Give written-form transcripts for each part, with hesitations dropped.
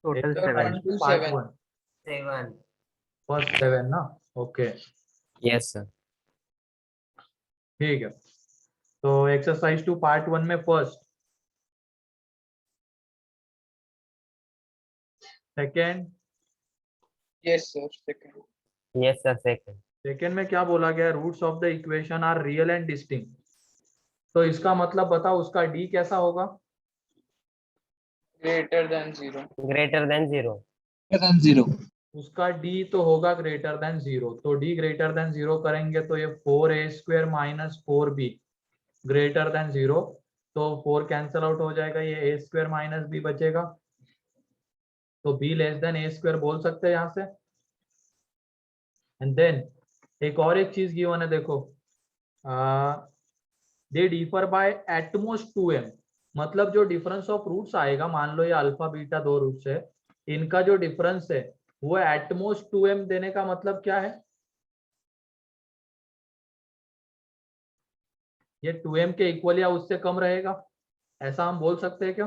Total So 7. 1 to part 7. 1 7. First 7 ना, okay Yes, sir. ठीक है। तो एक्सरसाइज 2 पार्ट 1 में first, second, Yes, sir. Second. Yes, sir. Second. Second में क्या बोला गया, roots of the equation are real and distinct. तो इसका मतलब बताओ उसका डी कैसा होगा? Greater than 0. Greater than 0. उसका डी तो होगा ग्रेटर देन 0। तो डी ग्रेटर देन 0 करेंगे तो ये 4a² minus 4b greater than 0। तो 4 कैंसल आउट हो जाएगा, ये a² माइनस b बचेगा। तो b लेस देन a² बोल सकते हैं यहाँ से। एंड देन एक और एक चीज गिवन है, देखो they differ by at most 2m। मतलब जो डिफरेंस ऑफ रूट्स आएगा, मान लो ये अल्फा बीटा 2 रूट्स है, इनका जो डिफरेंस है वो एटमोस्ट 2m देने का मतलब क्या है? ये 2m के इक्वल या उससे कम रहेगा, ऐसा हम बोल सकते हैं क्या?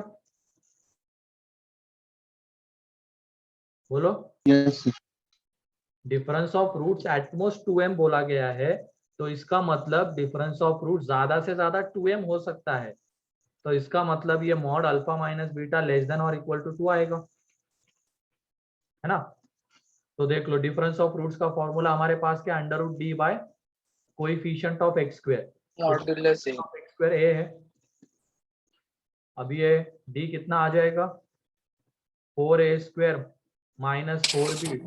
बोलो। Yes difference of roots at most 2m बोला गया है, तो इसका मतलब डिफरेंस ऑफ रूट ज्यादा से ज्यादा 2m हो सकता है। तो इसका मतलब ये mod alpha minus beta less than और इक्वल टू 2 आएगा, है ना। तो देख लो डिफरेंस ऑफ रूट्स का फॉर्मूला हमारे पास क्या, under root D by coefficient of x square. Modulus A. x square a है। अब ये d कितना आ जाएगा, 4a² minus 4b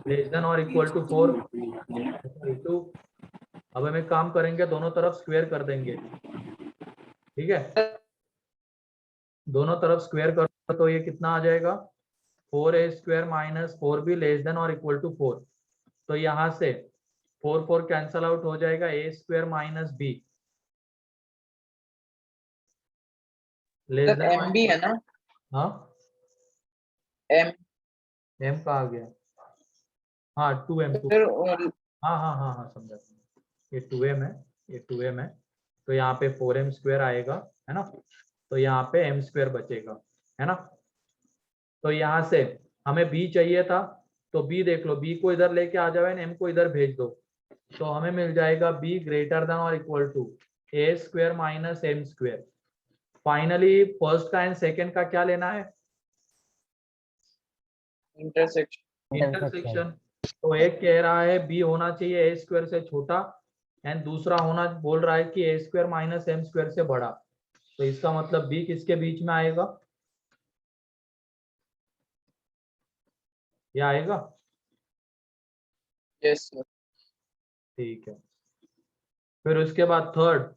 less than और इक्वल टू 4 2। अब हम एक काम करेंगे, दोनों तरफ स्क्वायर कर देंगे, ठीक है। दोनों तरफ स्क्वायर कर तो ये कितना आ जाएगा, 4a² minus 4b less than और इक्वल टू 4। तो यहाँ से 4 कैंसल आउट हो जाएगा, a² minus b less sir than. M भी है ना? हाँ M. m का आ गया, हाँ 2m। सर हाँ हाँ हाँ हाँ समझा, ये 2m है, ये 2m है। तो यहाँ पे 4m² आएगा, है ना। तो यहाँ पे m² बचेगा, है ना। तो यहाँ से हमें b चाहिए था, तो b देख लो, b को इधर लेके आ जाओ, m को इधर भेज दो। तो हमें मिल जाएगा b ग्रेटर देन और equal to a² minus m²। Finally first का एंड सेकेंड का क्या लेना है, intersection. इंटरसेक्शन। तो एक कह रहा है b होना चाहिए a² से छोटा, एंड दूसरा होना बोल रहा है कि a² माइनस m² से बड़ा। तो इसका मतलब b किसके बीच में आएगा, ये आएगा। Yes, sir. ठीक है, फिर उसके बाद थर्ड,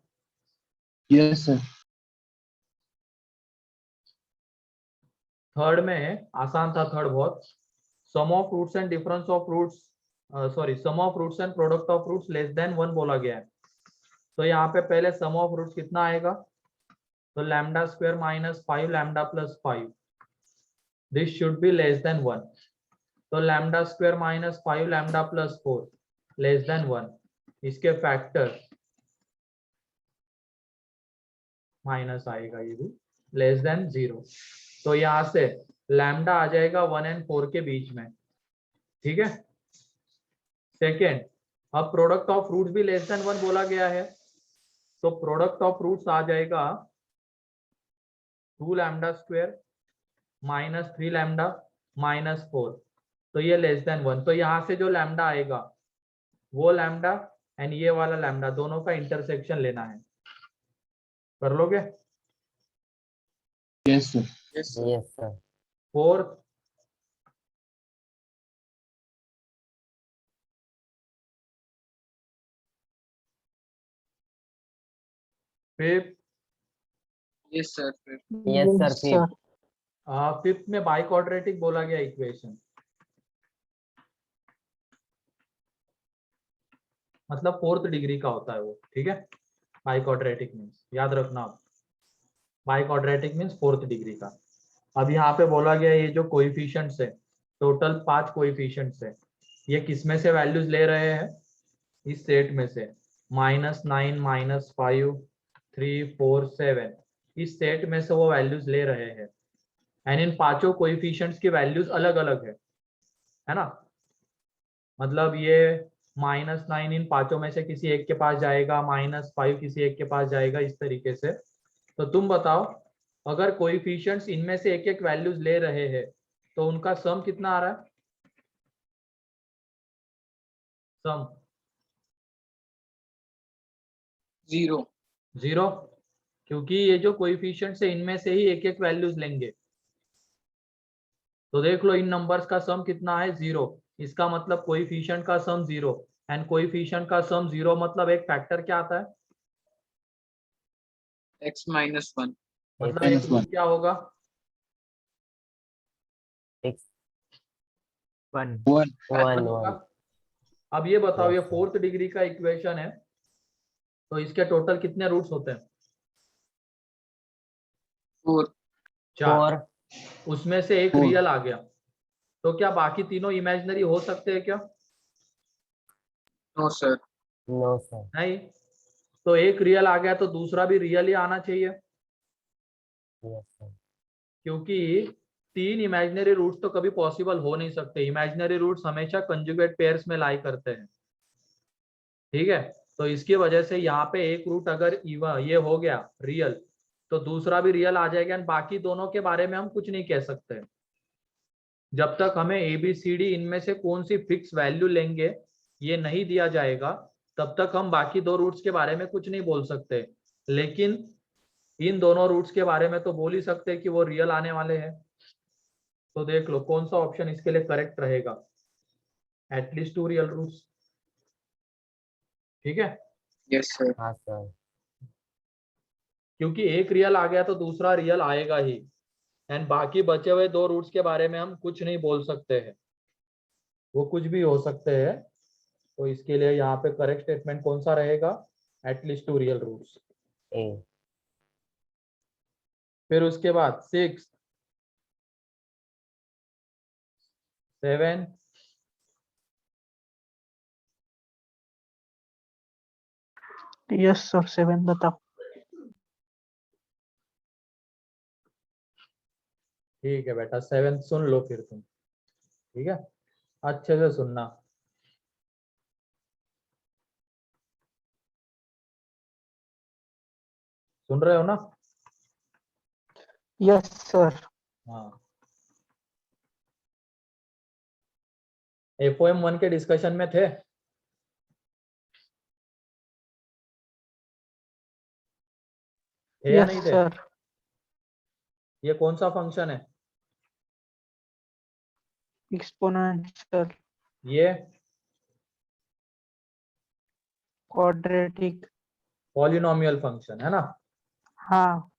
यस सर थर्ड में आसान था थर्ड बहुत। Sum of roots and difference of roots, sorry sum of roots and product of roots less than 1 बोला गया है। तो यहाँ पे पहले सम ऑफ रूट्स कितना आएगा, तो λ² minus 5 λ plus 5, this should be less than 1। तो λ² माइनस 5 λ प्लस 4 लेस देन 1, इसके फैक्टर माइनस आएगा, ये भी लेस देन 0। तो यहाँ से लैम्डा आ जाएगा 1 एंड 4 के बीच में, ठीक है। सेकेंड, अब प्रोडक्ट ऑफ रूट्स भी लेस देन 1 बोला गया है, तो प्रोडक्ट ऑफ रूट्स आ जाएगा 2 λ² माइनस 3 λ माइनस 4। तो ये लेस देन 1। तो यहाँ से जो लैम्डा आएगा वो लैम्डा एंड ये वाला लैम्डा दोनों का इंटरसेक्शन लेना है, कर लोगे। Yes sir Yes, sir. Yes, sir. Fourth, fifth, Yes, sir. Yes, sir. Fifth. Fifth में बाई क्वाड्रेटिक बोला गया इक्वेशन, मतलब 4th डिग्री का होता है वो, ठीक है। बाई क्वाड्रेटिक मीन्स याद रखना आप, by quadratic means 4th degree का। अब यहाँ पे बोला गया ये जो कोएफिशिएंट्स है, टोटल 5 कोएफिशिएंट्स है, ये किस में से वैल्यूज ले रहे हैं, इस सेट में से -9 -5 3 4 7, इस सेट में से वो वैल्यूज ले रहे हैं। एंड इन पांचों कोएफिशिएंट्स की वैल्यूज अलग अलग है ना। मतलब ये -9 इन पांचों में से किसी एक के पास जाएगा, -5 किसी एक के पास जाएगा, इस तरीके से। तो तुम बताओ, अगर कोएफिशिएंट्स इनमें से एक एक वैल्यूज ले रहे हैं तो उनका सम कितना आ रहा है? सम 0 क्योंकि ये जो कोएफिशिएंट्स है इनमें से ही एक एक वैल्यूज लेंगे। तो देख लो इन नंबर्स का सम कितना है? 0। इसका मतलब कोएफिशिएंट का सम 0, एंड कोएफिशिएंट का सम 0 मतलब एक फैक्टर क्या आता है? x minus 1 मतलब एक -1 रूट क्या होगा? X 1 1 होगा। 1 अब ये बताओ, ये Yes, sir. 4th डिग्री का इक्वेशन है, तो इसके टोटल कितने रूट्स होते हैं? 4 4। 4 उसमें से एक 4 रियल आ गया, तो क्या बाकी तीनों इमेजिनरी हो सकते हैं क्या? no sir No, sir. नहीं। तो एक रियल आ गया तो दूसरा भी रियल ही आना चाहिए, Yes, sir. क्योंकि 3 इमेजिनरी रूट्स तो कभी पॉसिबल हो नहीं सकते। इमेजिनरी रूट्स हमेशा कंजुगेट पेयर्स में लाई करते हैं, ठीक है। तो इसकी वजह से यहाँ पे एक रूट अगर ये हो गया रियल, तो दूसरा भी रियल आ जाएगा, एंड बाकी दोनों के बारे में हम कुछ नहीं कह सकते। जब तक हमें ABCD इनमें से कौन सी फिक्स वैल्यू लेंगे ये नहीं दिया जाएगा, तब तक हम बाकी दो रूट्स के बारे में कुछ नहीं बोल सकते। लेकिन इन दोनों रूट्स के बारे में तो बोल ही सकते हैं कि वो रियल आने वाले हैं। तो देख लो कौन सा ऑप्शन इसके लिए करेक्ट रहेगा, एटलीस्ट 2 रियल रूट्स, ठीक है। yes sir हाँ सर। क्योंकि एक रियल आ गया तो दूसरा रियल आएगा ही, एंड बाकी बचे हुए 2 रूट्स के बारे में हम कुछ नहीं बोल सकते हैं, वो कुछ भी हो सकते हैं। तो इसके लिए यहाँ पे करेक्ट स्टेटमेंट कौन सा रहेगा? At least 2 real roots. A फिर उसके बाद 6, 7, यस सर 7 बताओ। ठीक है बेटा, 7 सुन लो फिर तुम, ठीक है, अच्छे से सुनना। सुन रहे हो ना? Yes sir. हाँ, FOM 1 के डिस्कशन में थे? थे या यस नहीं थे? सर। ये कौन सा फंक्शन है? एक्सपोनेंशियल ये क्वाड्रेटिक। पॉलिनोमियल फंक्शन है ना। हाँ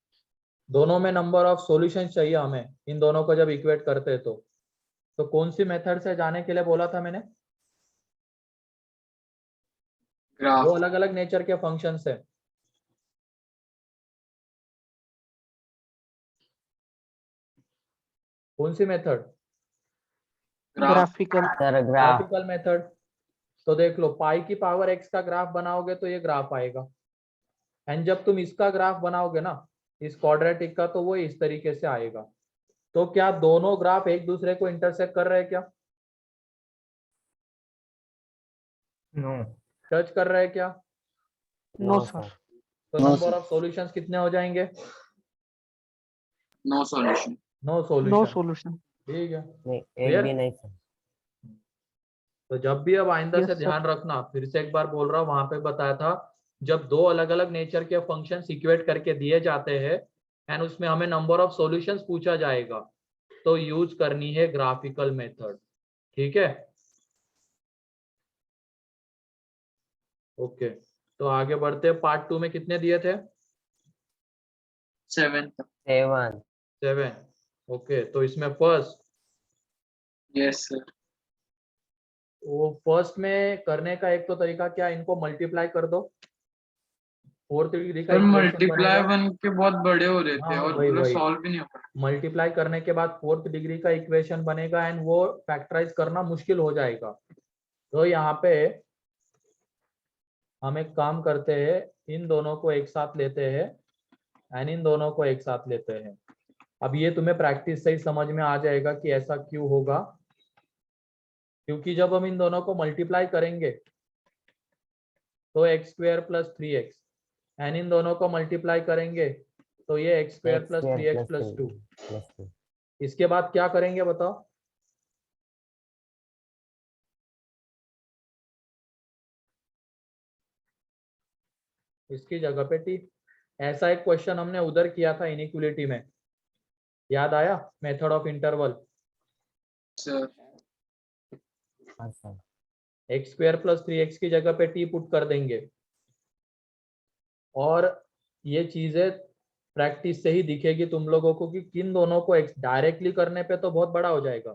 दोनों में नंबर ऑफ सॉल्यूशन चाहिए हमें, इन दोनों को जब इक्वेट करते हैं तो कौन सी मेथड से जाने के लिए बोला था मैंने? graph दो अलग अलग नेचर के फंक्शंस है। कौन सी method? graph graphical. Sir graph graphical method. तो देख लो, पाई की पावर x का ग्राफ बनाओगे तो ये ग्राफ आएगा, एंड जब तुम इसका ग्राफ बनाओगे ना, इस क्वाड्रेटिक का, तो वो इस तरीके से आएगा। तो क्या दोनों ग्राफ एक दूसरे को इंटरसेक्ट कर रहे हैं क्या? नो टच कर रहे हैं क्या? No no sir. सर तो No, number sir. Of solutions कितने हो जाएंगे? no solution no no solution, solution. ठीक है। नहीं एक Clear? भी नहीं सर। तो जब भी अब आइंदा Yes, से sir. ध्यान रखना, फिर से एक बार बोल रहा हूँ, वहां पे बताया था, जब दो अलग अलग नेचर के फंक्शंस इक्वेट करके दिए जाते हैं एंड उसमें हमें नंबर ऑफ सॉल्यूशंस पूछा जाएगा, तो यूज करनी है ग्राफिकल मेथड, ठीक है। ओके, तो आगे बढ़ते हैं। पार्ट 2 में कितने दिए थे? 7 7 7। ओके, तो इसमें फर्स्ट, yes sir वो फर्स्ट में करने का एक तो तरीका क्या है, इनको मल्टीप्लाई कर दो, 4th डिग्री का पर इक्वेशन मल्टीप्लाई बनेगा। बन के बहुत बड़े हो रहे थे हाँ और वही पूरा वही, सॉल्व भी नहीं हो पाया मल्टीप्लाई करने के बाद 4th डिग्री का इक्वेशन बनेगा, एंड वो फैक्टराइज करना मुश्किल हो जाएगा। तो यहाँ पे हम एक काम करते हैं, इन दोनों को एक साथ लेते हैं एंड इन दोनों को एक साथ लेते हैं, अब ये तुम्हें प्रैक्टिस से ही समझ में आ जाएगा कि ऐसा क्यों होगा, क्योंकि जब हम इन दोनों को मल्टीप्लाई करेंगे तो x square plus 3x, and in दोनों को मल्टीप्लाई करेंगे तो ये x square plus 3x plus 2। Plus 2। इसके बाद क्या करेंगे बताओ? इसकी जगह पे t। ऐसा एक क्वेश्चन हमने उधर किया था इनइक्वालिटी में, याद आया? Method of interval. सर हाँ sir. X square plus 3x की जगह पे t पुट कर देंगे, और ये चीजें प्रैक्टिस से ही दिखेगी तुम लोगों को कि किन दोनों को डायरेक्टली करने पे तो बहुत बड़ा हो जाएगा,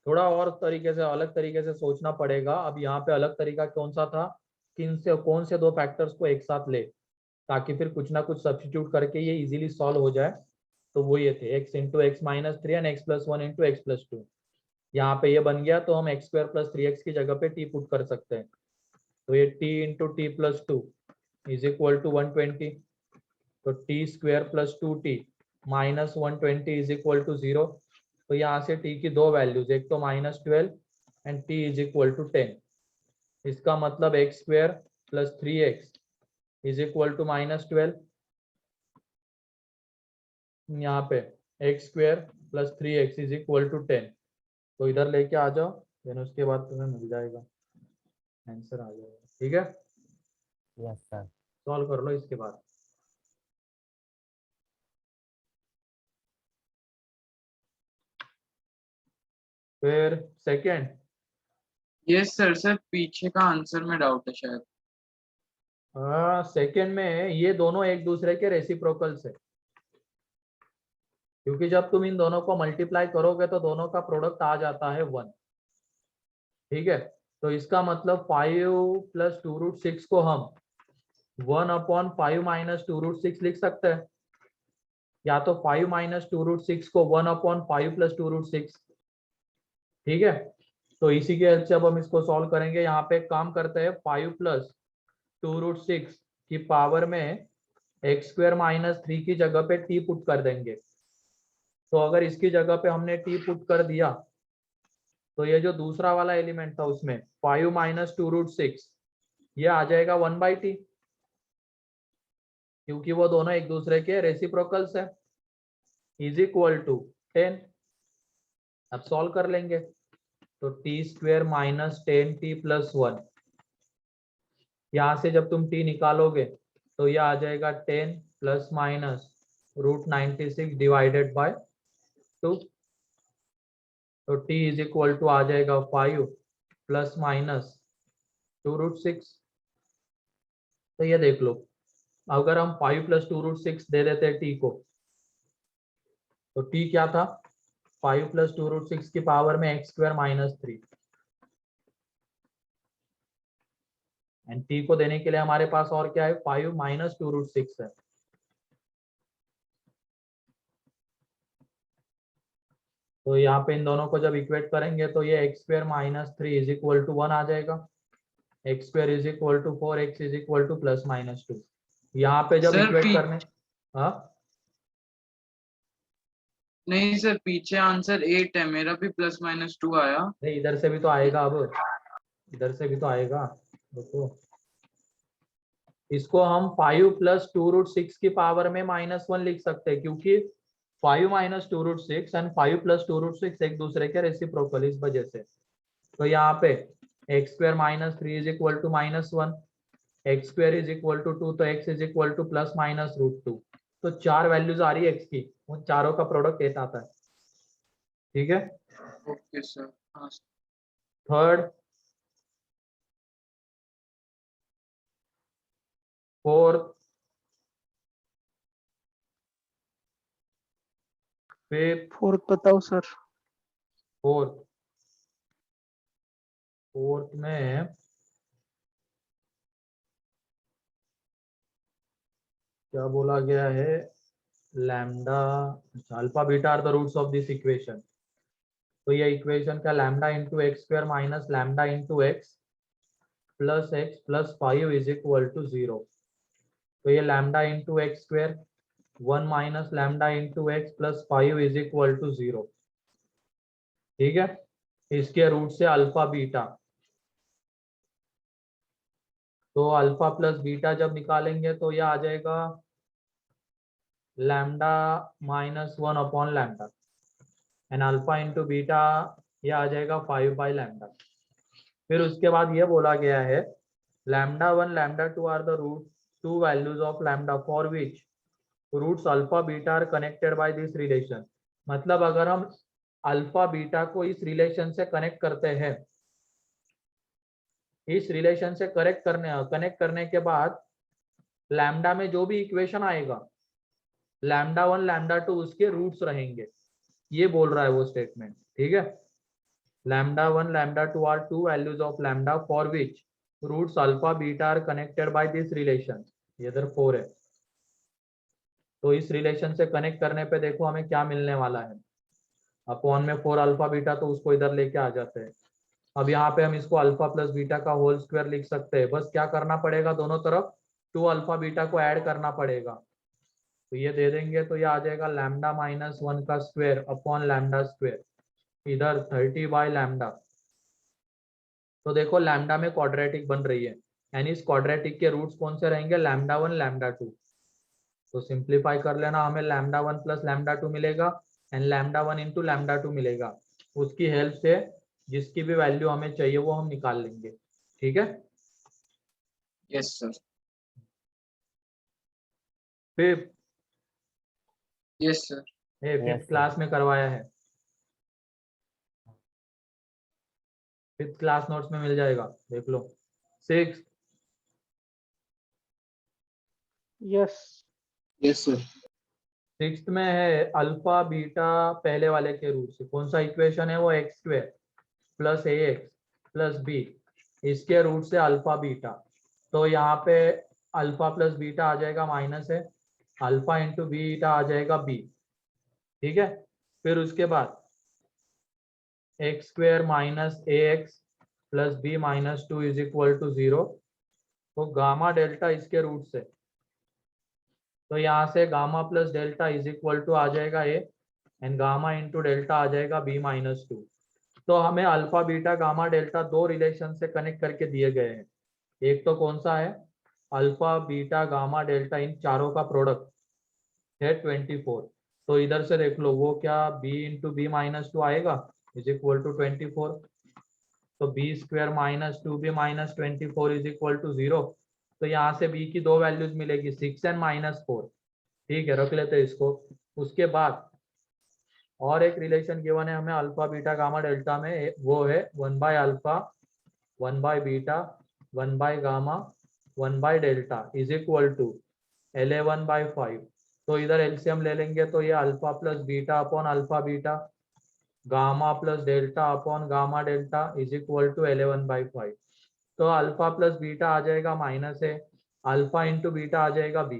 थोड़ा और तरीके से, अलग तरीके से सोचना पड़ेगा। अब यहाँ पे अलग तरीका कौन सा था, कौन से दो फैक्टर्स को एक साथ ले, ताकि फिर कुछ ना कुछ सब्स्टिट्यूट करके ये इजीली सॉल्व हो जाए। तो वो ये थे x into x minus 3 and x plus 1 into x plus 2। यहाँ पे ये बन गया, तो हम एक्स स्क्वायर प्लस 3x की जगह पे t पुट कर सकते हैं। तो ये t into t plus 2 is equal to 120। तो t square plus 2t minus 120 is equal to 0। तो यहाँ से t की दो वैल्यूज, एक तो -12 and t is equal to 10। इसका मतलब x square plus 3x is equal to -12। यहाँ पे x square plus 3x is equal to 10। तो इधर लेके आ जाओ, देन उसके बाद तुम्हें मिल जाएगा, आंसर आ जाएगा। ठीक है, यस सर। सॉल्व कर लो इसके बाद। फिर सेकेंड, यस सर। सर पीछे का आंसर में डाउट है शायद। सेकेंड में ये दोनों एक दूसरे के रेसिप्रोकल्स है, क्योंकि जब तुम इन दोनों को मल्टीप्लाई करोगे तो दोनों का प्रोडक्ट आ जाता है 1। ठीक है, तो इसका मतलब 5 प्लस 2√6 को हम 1/5 माइनस 2√6 लिख सकते हैं, या तो 5 माइनस 2√6 को 1/5 प्लस 2√6। ठीक है, तो इसी के हेल्प से अब हम इसको सॉल्व करेंगे। यहाँ पे एक काम करते हैं, 5 प्लस 2√6 की पावर में एक्स स्क्वायर माइनस 3 की जगह पे t पुट कर देंगे। तो अगर इसकी जगह पे हमने t पुट कर दिया तो ये जो दूसरा वाला एलिमेंट था उसमें 5 माइनस 2√6 ये आ जाएगा 1/t, क्योंकि वो दोनों एक दूसरे के रेसिप्रोकल्स है, इज इक्वल टू 10। अब सॉल्व कर लेंगे, तो T square minus 10t plus 1, यहाँ से जब तुम t निकालोगे तो ये आ जाएगा 10 प्लस माइनस √96 डिवाइडेड बाय 2। तो t इज इक्वल टू आ जाएगा 5 प्लस माइनस 2√6। तो ये देख लो, अगर हम 5 प्लस 2√6 दे देते हैं t को, तो t क्या था, 5 प्लस 2√6 की पावर में x square minus 3, and t को देने के लिए हमारे पास और क्या है, 5 माइनस 2√6 है। तो यहाँ पे इन दोनों को जब इक्वेट करेंगे तो ये x square minus 3 is equal to 1 आ जाएगा, x square is equal to 4x is equal to plus minus 2। यहाँ पे जब सर, इक्वेट करने, हाँ नहीं सर, पीछे आंसर 8 है, मेरा भी प्लस माइनस 2 आया। नहीं, इधर से भी तो आएगा, अब इधर से भी तो आएगा। देखो, इसको हम 5 प्लस 2√6 की पावर में -1 लिख सकते हैं, क्योंकि 5 माइनस 2√6 एंड 5 प्लस 2√6 एक दूसरे के रेसिप्रोकल, इस वजह से। तो यहाँ पे x square minus 3 is equal to -1, x square is equal to 2, तो x is equal to plus minus √2। तो 4 वैल्यूज आ रही है एक्स की, उन चारों का प्रोडक्ट 8 आता है। ठीक है, ओके सर। हाँ sir. Third, fourth, fifth, fourth बताओ सर। फोर्थ फोर्थ में क्या बोला गया है, lambda, alpha beta are the roots of this equation. तो ये इक्वेशन का lambda into x square minus lambda into x plus 5 is equal to 0। तो ये lambda into x square 1 minus lambda into x plus 5 is equal to 0। ठीक है, इसके root से alpha beta, तो अल्फा प्लस बीटा जब निकालेंगे तो यह आ जाएगा lambda minus 1 upon lambda, and alpha into beta यह आ जाएगा 5 बाई लैम्डा। फिर उसके बाद ये बोला गया है lambda 1 lambda 2 are the root two values of lambda for which roots alpha beta are connected by this relation. मतलब अगर हम अल्फा बीटा को इस रिलेशन से कनेक्ट करते हैं, इस रिलेशन से कनेक्ट करने के बाद लैम्डा में जो भी इक्वेशन आएगा लैम्डा 1 लैम्डा 2 उसके रूट्स रहेंगे, ये बोल रहा है वो स्टेटमेंट। ठीक है, lambda 1 lambda 2 are two values of lambda for which roots alpha beta are connected by this relation, ये इधर 4 है। तो इस रिलेशन से कनेक्ट करने पे देखो हमें क्या मिलने वाला है, अपॉन में 4 अल्फा बीटा, तो उसको इधर लेके आ जाते हैं। अब यहाँ पे हम इसको अल्फा प्लस बीटा का होल स्क्वायर लिख सकते हैं, बस क्या करना पड़ेगा, दोनों तरफ 2 अल्फा बीटा को ऐड करना पड़ेगा। तो ये दे देंगे तो ये आ जाएगा लैम्डा माइनस 1 का स्क्वायर अपॉन लैम्डा स्क्वायर, इधर 30 बाई लैम्डा। तो देखो लैम्डा में क्वाड्रेटिक बन रही है, यानी इस क्वाड्रेटिक के रूट्स कौन से रहेंगे, लैम्डा 1 लैम्डा 2। तो सिंप्लीफाई कर लेना, हमें लैम्डा 1 प्लस लैम्डा 2 मिलेगा एंड लैम्डा 1 इंटू लैम्डा 2 मिलेगा। उसकी हेल्प से जिसकी भी वैल्यू हमें चाहिए वो हम निकाल लेंगे। ठीक है, yes sir. Fifth yes sir. Fifth Yes, sir. Class में करवाया है, फिफ्थ क्लास नोट्स में मिल जाएगा, देख लो। Six yes yes sir. Sixth में है अल्फा बीटा पहले वाले के रूट से, कौन सा इक्वेशन है वो, एक्स स्क्वायर प्लस ए एक्स प्लस बी, इसके रूट से अल्फा बीटा। तो यहाँ पे अल्फा प्लस बीटा आ जाएगा माइनस है, अल्फा इंटू बीटा आ जाएगा बी। ठीक है, फिर उसके बाद x square minus a x plus b minus 2 is equal to 0। तो गामा डेल्टा इसके रूट से, तो यहाँ से gamma plus delta is equal to आ जाएगा a and gamma into delta आ जाएगा बी माइनस 2। तो हमें अल्फा बीटा गामा डेल्टा दो रिलेशन से कनेक्ट करके दिए गए हैं। एक तो कौन सा है, अल्फा बीटा गामा डेल्टा, इन चारों का प्रोडक्ट है 24। तो इधर से देख लो वो क्या, b इंटू बी माइनस 2 आएगा इज इक्वल टू 24। तो b square minus 2b minus 24 is equal to 0। तो यहाँ से b की दो वैल्यूज मिलेगी 6 एंड माइनस 4। ठीक है, रख लेते हैं इसको। उसके बाद और एक रिलेशन गिवन है हमें अल्फा बीटा गामा डेल्टा में, वो है 1 by alpha 1 by beta 1 by gamma 1 by delta is equal to 11 by 5। तो इधर एलसीएम ले लेंगे तो ये alpha plus beta upon alpha beta gamma plus delta upon gamma delta is equal to 11 by 5। तो अल्फा प्लस बीटा आ जाएगा minus है, alpha into beta आ जाएगा बी,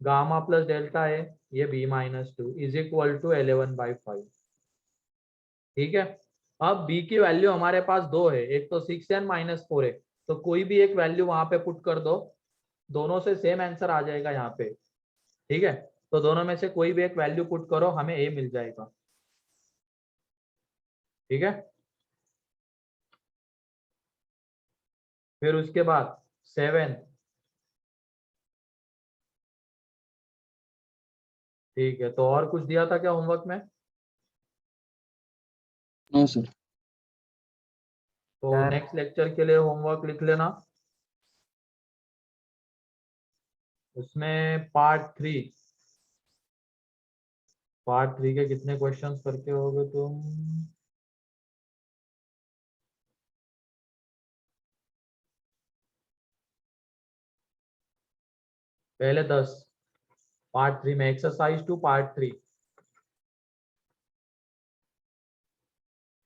गामा प्लस डेल्टा है ये b minus 2 is equal to 11 by 5। ठीक है, अब b की वैल्यू हमारे पास दो है, एक तो 6 एंड माइनस 4 है, तो कोई भी एक वैल्यू वहां पे पुट कर दो, दोनों से सेम आंसर आ जाएगा यहाँ पे। ठीक है, तो दोनों में से कोई भी एक वैल्यू पुट करो, हमें a मिल जाएगा। ठीक है, फिर उसके बाद 7। ठीक है, तो और कुछ दिया था क्या होमवर्क में? No sir. तो Sir. नेक्स्ट लेक्चर के लिए होमवर्क लिख लेना, उसमें पार्ट 3 के कितने क्वेश्चंस करके होगे तुम? पहले 10, पार्ट 3 में एक्सरसाइज 2 पार्ट 3।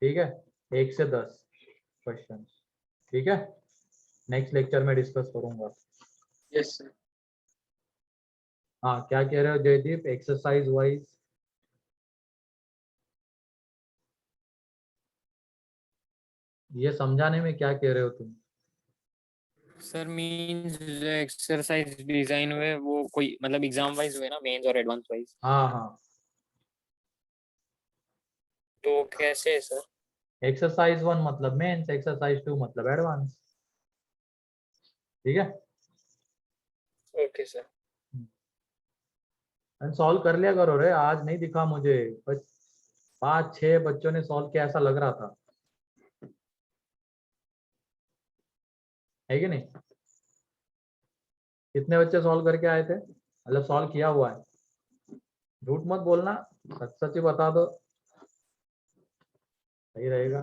ठीक है, 1 से 10 क्वेश्चन। ठीक है, नेक्स्ट लेक्चर में डिस्कस करूंगा। Yes sir. हाँ, क्या कह रहे हो जयदीप, एक्सरसाइज वाइज? ये समझाने में क्या कह रहे हो तुम? सर मींस जो एक्सरसाइज डिजाइन हुए वो कोई मतलब एग्जाम वाइज हुए ना, मेंस और एडवांस वाइज, हाँ हाँ, तो कैसे है सर? एक्सरसाइज 1 मतलब मेंस, एक्सरसाइज 2 मतलब एडवांस। ठीक है, ओके सर। सॉल्व कर लिया करो रे, आज नहीं दिखा मुझे, बस 5-6 बच्चों ने सॉल्व किया, ऐसा लग रहा था, है कि नहीं? कितने बच्चे सॉल्व करके आए थे, मतलब सॉल्व किया हुआ है? झूठ मत बोलना, सच सच ही बता दो, सही रहेगा।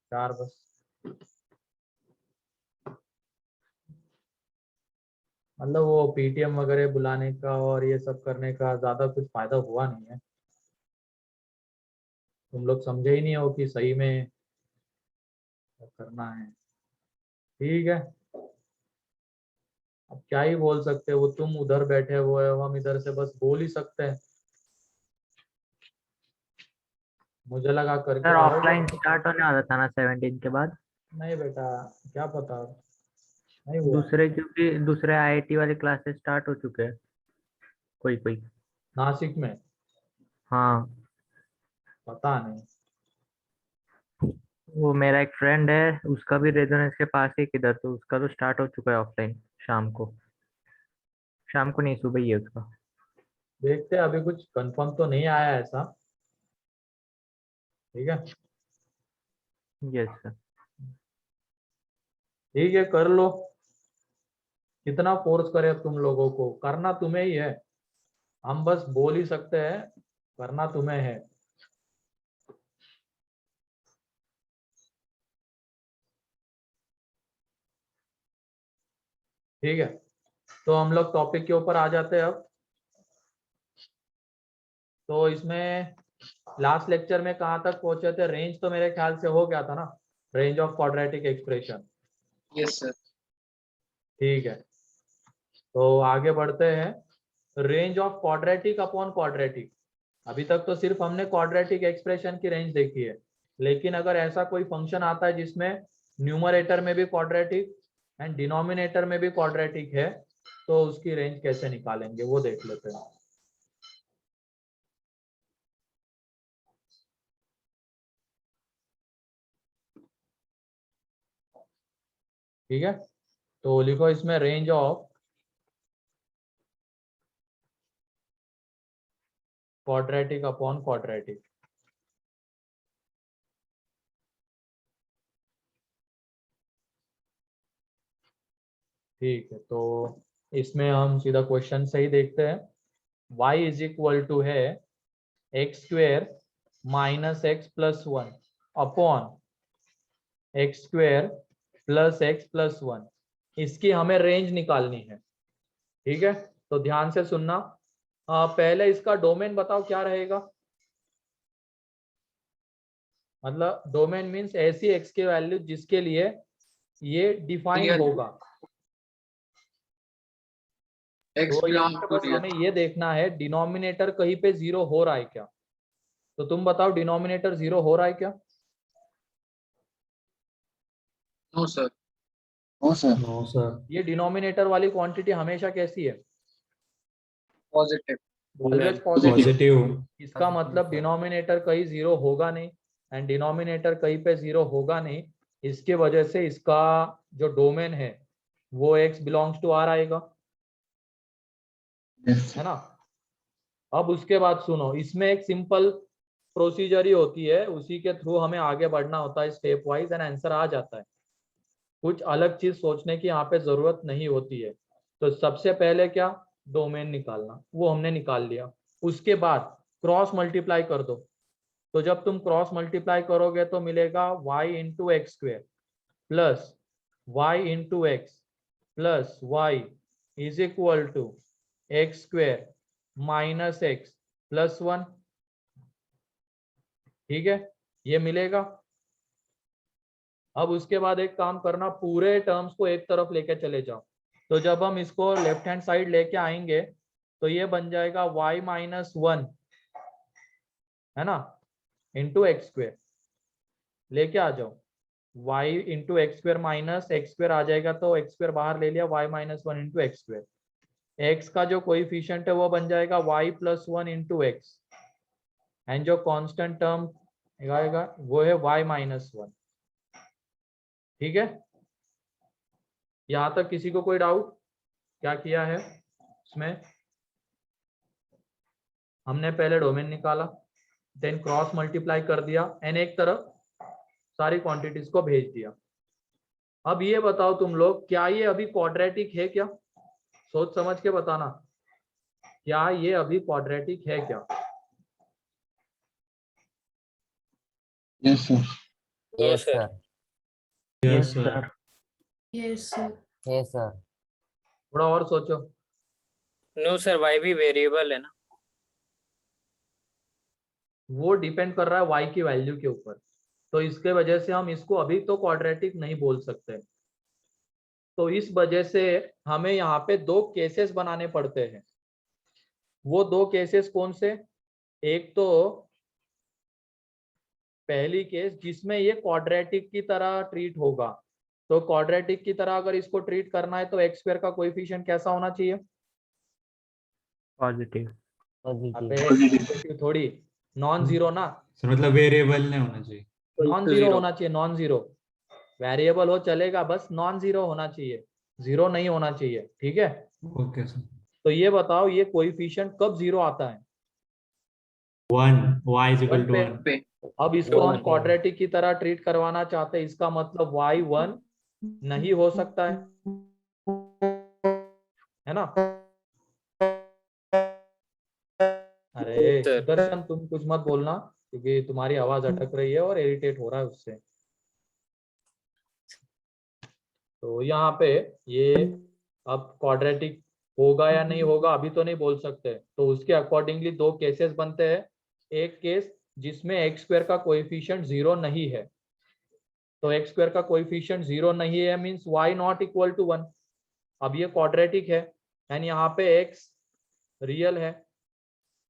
4 बस, मतलब वो पीटीएम वगैरह बुलाने का और ये सब करने का ज्यादा कुछ फायदा हुआ नहीं है, तुम लोग समझे ही नहीं हो कि सही में क्या करना है। ठीक है, अब क्या ही बोल सकते हो, वो तुम उधर बैठे हुए हो, हम इधर से बस बोल ही सकते हैं, मुझे लगा करके सर आओगे। ऑफलाइन स्टार्ट होने वाला था ना 17 के बाद। नहीं बेटा, क्या पता, नहीं हुआ। दूसरे क्योंकि दूसरे आईआईटी वाले क्लासेस स्टार्ट हो चुके हैं, कोई कोई। नासिक में हाँ, पता नहीं। वो मेरा एक फ्रेंड है, उसका भी रेजोनेंस के पास ही किधर, तो उसका तो स्टार्ट हो चुका है ऑफलाइन। शाम को, शाम को नहीं, सुबह ही है उसका। देखते हैं, अभी कुछ कंफर्म तो नहीं आया ऐसा। ठीक है, यस सर। ठीक है, कर लो, कितना फोर्स करे, अब तुम लोगों को करना तुम्हें ही है, हम बस बोल ही सकते हैं, करना तुम्हें है। ठीक है, तो हम लोग टॉपिक के ऊपर आ जाते हैं अब। तो इसमें लास्ट लेक्चर में कहाँ तक पहुंचे थे, रेंज तो मेरे ख्याल से हो गया था ना, range of quadratic expression. Yes sir. ठीक है, तो आगे बढ़ते हैं, range of quadratic upon quadratic. अभी तक तो सिर्फ हमने क्वाड्रेटिक एक्सप्रेशन की रेंज देखी है, लेकिन अगर ऐसा कोई फंक्शन आता है जिसमें न्यूमरेटर में भी क्वाड्रेटिक एंड डिनोमिनेटर में भी क्वाड्रेटिक है, तो उसकी रेंज कैसे निकालेंगे वो देख लेते हैं। ठीक है, तो लिखो इसमें range of quadratic upon quadratic. ठीक है, तो इसमें हम सीधा क्वेश्चन से ही देखते हैं। y इज इक्वल टू है x square minus x plus 1 upon x square plus x plus 1, इसकी हमें रेंज निकालनी है। ठीक है, तो ध्यान से सुनना, पहले इसका डोमेन बताओ क्या रहेगा, मतलब डोमेन मीन्स ऐसी एक्स की वैल्यू जिसके लिए ये डिफाइंड Real. होगा। X तो यहाँ belongs पे to बस real. हमें ये देखना है डिनोमिनेटर कहीं पे 0 हो रहा है क्या, तो तुम बताओ डिनोमिनेटर 0 हो रहा है क्या? No sir. No sir. No sir. ये डिनोमिनेटर वाली क्वांटिटी हमेशा कैसी है? Positive. Always positive. इसका मतलब डिनोमिनेटर कहीं 0 होगा नहीं, एंड डिनोमिनेटर कहीं पे 0 होगा नहीं, इसके वजह से इसका जो डोमेन है वो x बिलोंग्स टू r आएगा, है ना। अब उसके बाद सुनो, इसमें एक सिंपल प्रोसीजर ही होती है, उसी के थ्रू हमें आगे बढ़ना होता है स्टेप वाइज, एंड आंसर आ जाता है, कुछ अलग चीज सोचने की यहाँ पे जरूरत नहीं होती है। तो सबसे पहले क्या, डोमेन निकालना, वो हमने निकाल लिया। उसके बाद क्रॉस मल्टीप्लाई कर दो, तो जब तुम क्रॉस मल्टीप्लाई करोगे तो मिलेगा y into x square plus y into x plus y is equal to x square minus x plus 1। ठीक है, ये मिलेगा। अब उसके बाद एक काम करना, पूरे टर्म्स को एक तरफ लेके चले जाओ, तो जब हम इसको लेफ्ट हैंड साइड लेके आएंगे तो ये बन जाएगा y माइनस 1, है ना, इंटू एक्स स्क्वेयर। लेके आ जाओ, y into x square minus x square आ जाएगा, तो एक्स स्क्वेयर बाहर ले लिया, y minus one into x square. x का जो कोएफिशिएंट है वो बन जाएगा y plus one into x, and जो कांस्टेंट टर्म आएगा वो है y माइनस वन। ठीक है, यहां तक किसी को कोई डाउट? क्या किया है इसमें? हमने पहले डोमेन निकाला, देन क्रॉस मल्टीप्लाई कर दिया एंड एक तरफ सारी क्वांटिटीज को भेज दिया। अब ये बताओ तुम लोग, क्या ये अभी क्वाड्रेटिक है क्या? सोच समझ के बताना, क्या ये अभी क्वाड्रेटिक है क्या? Yes sir. Yes, sir. Yes sir. Yes, sir. Yes, sir. थोड़ा और सोचो। नो सर, y भी वेरिएबल है ना। वो डिपेंड कर रहा है y की वैल्यू के ऊपर, तो इसके वजह से हम इसको अभी तो क्वाड्रेटिक नहीं बोल सकते। तो इस वजह से हमें यहाँ पे दो केसेस बनाने पड़ते हैं। वो दो केसेस कौन से? एक तो पहली केस जिसमें ये क्वाड्रेटिक की तरह ट्रीट होगा। तो क्वाड्रेटिक की तरह अगर इसको ट्रीट करना है तो एक्स स्क्वायर का कोएफिशिएंट कैसा होना चाहिए? पॉजिटिव। Positive. पॉजिटिव थोड़ी, नॉन जीरो ना, सर मतलब वेरिएबल नहीं होना चाहिए। नॉन जीरो होना चाहिए, नॉन जीरो। वेरिएबल हो चलेगा, बस नॉन जीरो होना चाहिए, जीरो नहीं होना चाहिए। ठीक है, ओके सर। तो ये बताओ ये कोएफिशिएंट कब जीरो आता है? 1 y is equal one two पे। 1। पे अब इसको हम One. क्वाड्रेटिक की तरह ट्रीट करवाना चाहते हैं, इसका मतलब y 1 नहीं हो सकता है ना? अरे सर। दर्शन तुम कुछ मत बोलना, क्योंकि तुम्हारी आवाज अटक रही है और इरिटेट हो रहा है उससे। तो यहाँ पे ये अब क्वाड्रेटिक होगा या नहीं होगा अभी तो नहीं बोल सकते, तो उसके अकॉर्डिंगली दो केसेस बनते हैं। एक केस जिसमें एक्स स्क्वायर का कोएफिशिएंट जीरो नहीं है, तो एक्स स्क्वायर का कोएफिशिएंट जीरो नहीं है means y not equal to 1। अब ये क्वाड्रेटिक है एंड यहाँ पे x रियल है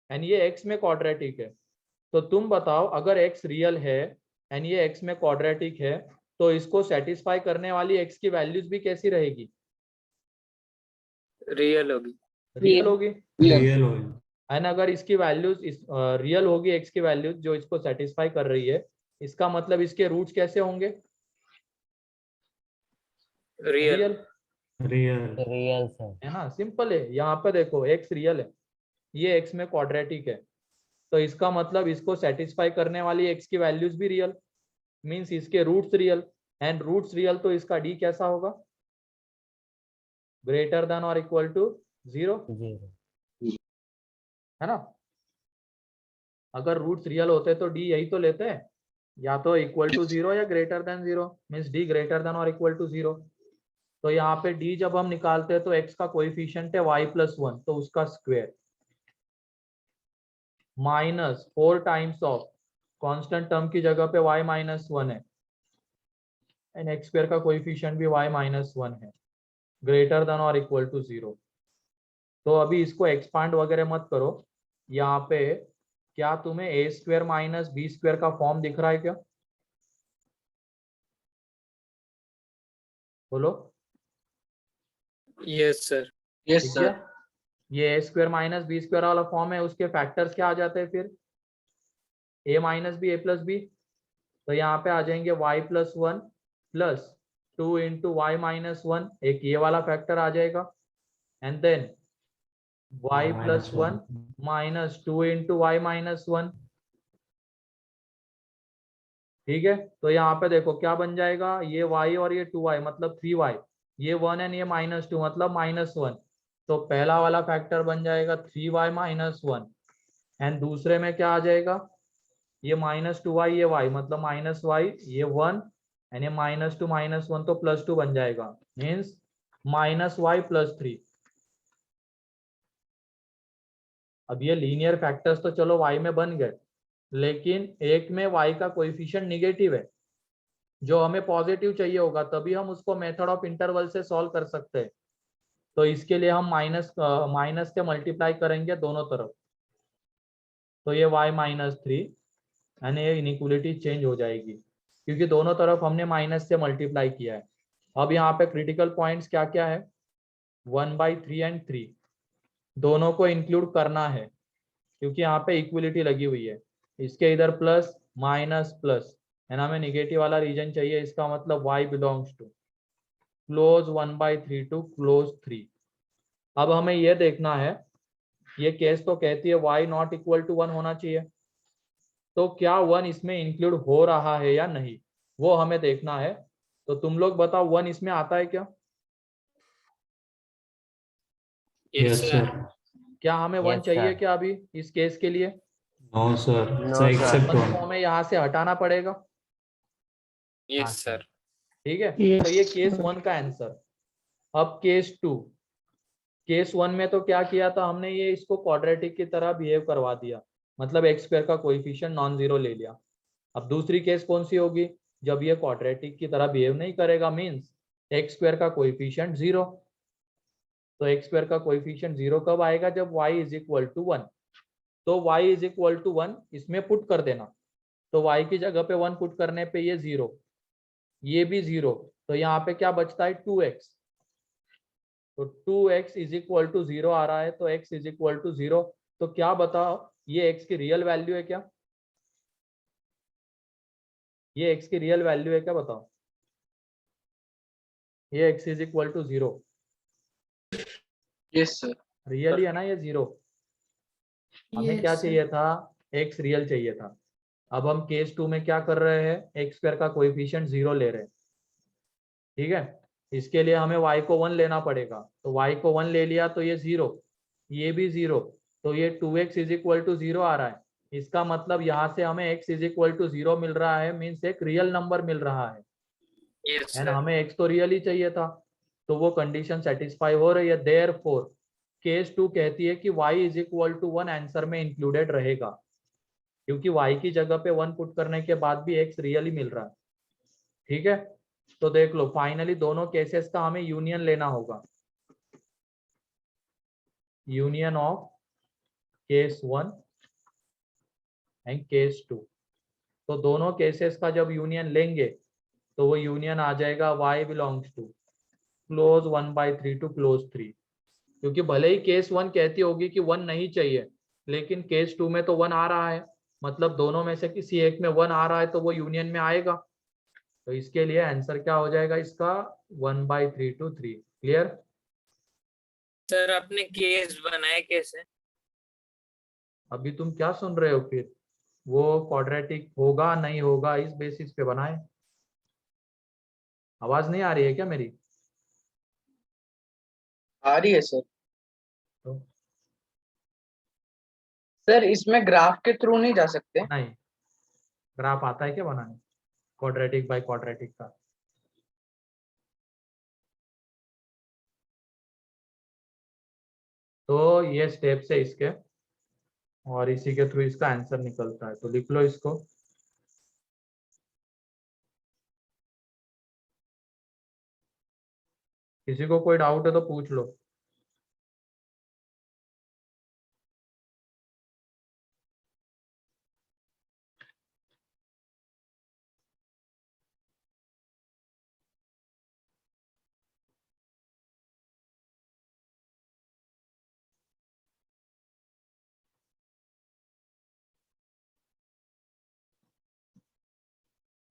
एंड ये x में क्वाड्रेटिक है। तो तुम बताओ, अगर x रियल है एंड ये x में क्वाड्रेटिक है, तो इसको सेटिस्फाई करने वाली x की वैल्यूज भी कैसी रहेगी? रियल होगी। रियल होगी। रियल हो। एंड अगर इसकी वैल्यूज रियल होगी, x की वैल्यूज जो इसको सेटिस्फाई कर रही है, इसका मतलब इसके रूट्स कैसे होंगे? रियल। Real Real, sir. है ना, सिंपल है। यहाँ पे देखो x रियल है, ये x में क्वाड्रेटिक है, तो इसका मतलब इसको सेटिस्फाई करने वाली x की वैल्यूज भी रियल, मींस इसके roots real, and roots real तो इसका d कैसा होगा? ग्रेटर देन और इक्वल टू 0, Zero. है ना? अगर रूट्स रियल होते तो d यही तो लेते हैं, या तो इक्वल टू 0 या greater than 0, means d greater than और इक्वल टू 0। तो यहाँ पे d जब हम निकालते हैं तो x का कोएफिशिएंट है y प्लस 1, तो उसका square minus 4 times of constant term की जगह पे y माइनस 1 है एंड एक्स स्क्वायर का कोएफिशिएंट भी y माइनस 1 है, ग्रेटर देन और इक्वल टू 0। तो अभी इसको एक्सपांड वगैरह मत करो। यहाँ पे क्या तुम्हें a square minus b square का फॉर्म दिख रहा है क्या? बोलो। Yes sir. यस ठीक सर। है, ये a square minus b square वाला फॉर्म है, उसके फैक्टर्स क्या आ जाते हैं फिर? a minus b a plus b, तो यहाँ पे आ जाएंगे y plus 1 plus 2 into y minus 1, एक ये वाला फैक्टर आ जाएगा, and then y plus 1 minus 2 into y minus 1। ठीक है, तो यहाँ पे देखो क्या बन जाएगा, ये y और ये 2y मतलब 3y, ये 1 एंड ये माइनस 2 मतलब माइनस 1। तो पहला वाला फैक्टर बन जाएगा 3y माइनस 1, एंड दूसरे में क्या आ जाएगा, ये माइनस 2y ये y मतलब माइनस y, ये 1 एंड ये माइनस 2 माइनस 1 तो प्लस 2 बन जाएगा, मीन्स माइनस y प्लस 3। अब ये लीनियर फैक्टर्स तो चलो y में बन गए, लेकिन एक में y का कोएफिशिएंट निगेटिव है, जो हमें पॉजिटिव चाहिए होगा, तभी हम उसको मेथड ऑफ इंटरवल से सॉल्व कर सकते हैं। तो इसके लिए हम माइनस के मल्टीप्लाई करेंगे दोनों तरफ, तो ये y माइनस 3 एंड ये इनइक्वलिटी चेंज हो जाएगी। क्योंकि दोनों तरफ हमने माइनस से मल्टीप्लाई किया है। अब यहाँ पे क्रिटिकल पॉइंट्स क्या क्या है, 1/3 एंड 3 दोनों को इंक्लूड करना है, क्योंकि यहाँ पे इक्वलिटी लगी हुई है। इसके इधर प्लस माइनस प्लस है ना, हमें निगेटिव वाला रीजन चाहिए, इसका मतलब y belongs to close 1/3 to close 3। अब हमें यह देखना है, ये केस तो कहती है y नॉट इक्वल टू 1 होना चाहिए, तो क्या 1 इसमें इंक्लूड हो रहा है या नहीं, वो हमें देखना है। तो तुम लोग बताओ 1 इसमें आता है क्या? Yes, sir. क्या हमें 1 Yes, चाहिए sir. क्या अभी इस केस के लिए? No, sir. No, So sir. except 1 को 1. हमें यहाँ से हटाना पड़ेगा, यस सर। ठीक है। Yes, तो ये केस sir. 1 का आंसर। अब केस 2, केस 1 में तो क्या किया था हमने, ये इसको क्वाड्रेटिक की तरह बिहेव करवा दिया, मतलब एक्स स्क्वायर का कोएफिशिएंट नॉन जीरो ले लिया। अब दूसरी केस कौन सी होगी, जब ये क्वाड्रेटिक की तरह बिहेव नहीं करेगा, मींस एक्स स्क्वायर का कोएफिशिएंट 0। तो एक्स स्क्वायर का कोएफिशिएंट 0 कब आएगा, जब y इज इक्वल टू 1। तो y इज इक्वल टू 1 इसमें पुट कर देना, तो y की जगह पे 1 पुट करने पे ये 0, ये भी 0, तो यहाँ पे क्या बचता है 2x। तो 2x इज इक्वल टू 0 आ रहा है, तो x इज इक्वल टू 0। तो क्या बताओ, ये x की रियल वैल्यू है क्या? ये x की रियल वैल्यू है क्या, बताओ? ये x is equal to 0 yes sir. Really है ना, ये 0। हमें क्या चाहिए था, x रियल चाहिए था। अब हम केस 2 में क्या कर रहे हैं, एक्स स्क्वायर का कोएफिशिएंट 0 ले रहे हैं, ठीक है। इसके लिए हमें y को 1 लेना पड़ेगा, तो y को 1 ले लिया तो ये 0, ये भी 0, तो ये 2x इज इक्वल टू 0 आ रहा है। इसका मतलब यहाँ से हमें x इज इक्वल टू 0 मिल रहा है, मीन्स एक रियल नंबर मिल रहा है, यस है ना। सर। हमें x तो रियल ही चाहिए था, तो वो कंडीशन सेटिस्फाई हो रही है। देयरफॉर केस 2 कहती है कि y is equal to 1 answer में इंक्लूडेड रहेगा, क्योंकि y की जगह पे 1 पुट करने के बाद भी x रियली मिल रहा है, ठीक है। तो देख लो, फाइनली दोनों केसेस का हमें यूनियन लेना होगा, union of case 1 and case 2। तो दोनों केसेस का जब यूनियन लेंगे तो वो यूनियन आ जाएगा y belongs to close 1/3 to close 3, क्योंकि भले ही केस 1 कहती होगी कि 1 नहीं चाहिए, लेकिन केस 2 में तो 1 आ रहा है, मतलब दोनों में से किसी एक में 1 आ रहा है, तो वो यूनियन में आएगा। तो इसके लिए आंसर क्या हो जाएगा इसका, 1/3 टू 3। क्लियर? सर आपने केस बनाए कैसे? अभी तुम क्या सुन रहे हो फिर, वो क्वाड्रेटिक होगा नहीं होगा इस बेसिस पे बनाए। आवाज नहीं आ रही है क्या मेरी? आ रही है सर। तो सर इसमें ग्राफ के थ्रू नहीं जा सकते? नहीं, ग्राफ आता है क्या बनाने, क्वाड्रेटिक बाय क्वाड्रेटिक का? तो ये स्टेप्स है इसके, और इसी के थ्रू इसका आंसर निकलता है, तो लिख लो इसको। किसी को कोई डाउट है तो पूछ लो।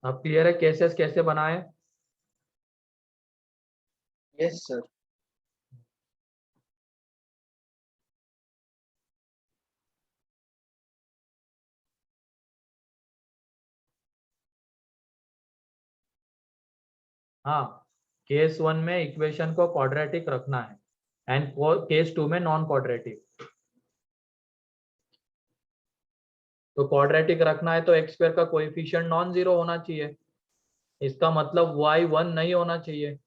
अब क्लियर है केसेस कैसे बनाए? Yes sir. हाँ, केस 1 में इक्वेशन को क्वाड्रेटिक रखना है, एंड केस 2 में नॉन क्वाड्रेटिक। तो क्वाड्रेटिक रखना है तो एक्स स्क्वायर का कोएफिशिएंट नॉन जीरो होना चाहिए, इसका मतलब y 1 नहीं होना चाहिए।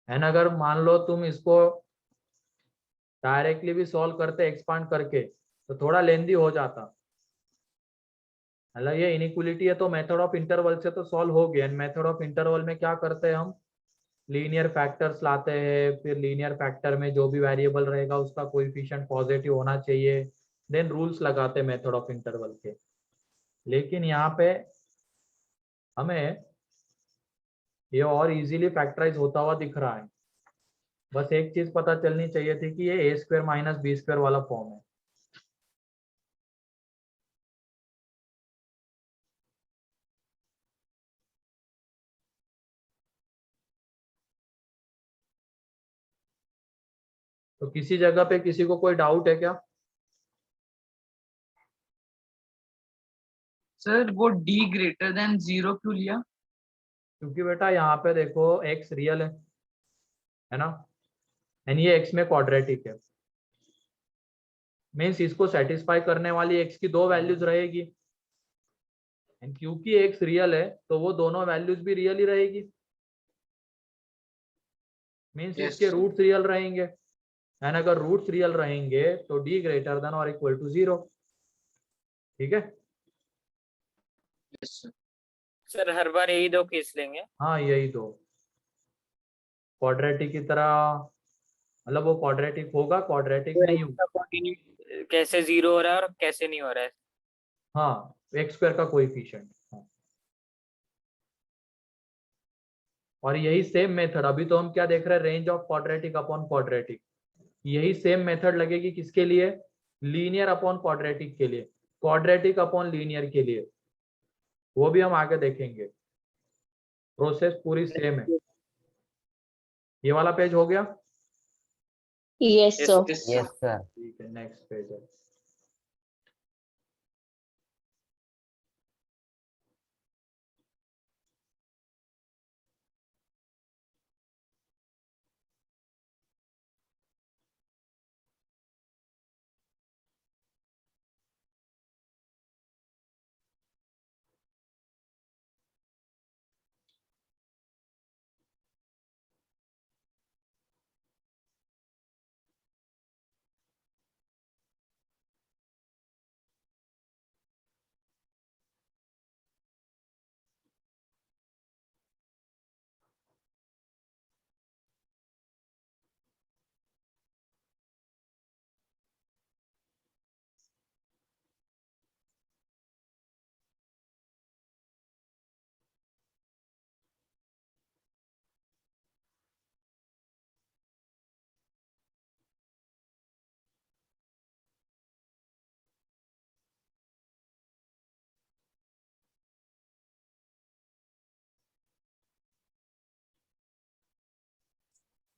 एंड अगर मान लो तुम इसको डायरेक्टली भी सॉल्व करते एक्सपांड करके, तो थोड़ा लेंदी हो जाता। मतलब ये इनइक्वलिटी है, तो मेथड ऑफ इंटरवल से तो सॉल्व हो गया। एंड मेथड ऑफ इंटरवल में क्या करते हैं हम, लीनियर फैक्टर्स लाते हैं, फिर लीनियर फैक्टर में जो भी वेरिएबल रहेगा उसका कोएफिशिएंट पॉजिटिव होना चाहिए, देन रूल्स लगाते मेथड ऑफ इंटरवल के। लेकिन यहाँ पे हमें ये और इजीली फैक्टराइज होता हुआ दिख रहा है। बस एक चीज पता चलनी चाहिए थी कि ये ए स्क्वायर माइनस बी स्क्वायर वाला फॉर्म है। तो किसी जगह पे किसी को कोई डाउट है क्या? सर वो d ग्रेटर देन 0 क्यों लिया? क्योंकि बेटा यहाँ पे देखो x रियल है ना, एंड ये x में क्वाड्रेटिक है, मीन्स इसको सेटिस्फाई करने वाली x की दो वैल्यूज रहेगी, एंड क्योंकि x रियल है तो वो दोनों वैल्यूज भी रियल ही रहेगी, मीन्स Yes, इसके sir. रूट्स रियल रहेंगे, एंड अगर रूट्स रियल रहेंगे तो d ग्रेटर देन और इक्वल टू 0। ठीक है, Yes, sir. सर हर बार यही दो केस लेंगे? हाँ यही दो, क्वाड्रेटिक की तरह, मतलब वो क्वाड्रेटिक होगा, क्वाड्रेटिक नहीं होगा। कैसे 0 हो रहा है और कैसे नहीं हो रहा है? हाँ एक्स स्क्वायर का कोएफिशिएंट। और यही सेम मेथड, अभी तो हम क्या देख रहे हैं, range of quadratic upon quadratic, यही सेम मेथड लगेगी किसके लिए, लीनियर अपॉन क्वाड्रेटिक के लिए, क्वाड्रेटिक अपॉन लीनियर के लिए, वो भी हम आगे देखेंगे, प्रोसेस पूरी सेम है। ये वाला पेज हो गया? Yes, Yes, sir. Yes, sir. Yes sir. ठीक है, नेक्स्ट पेज है।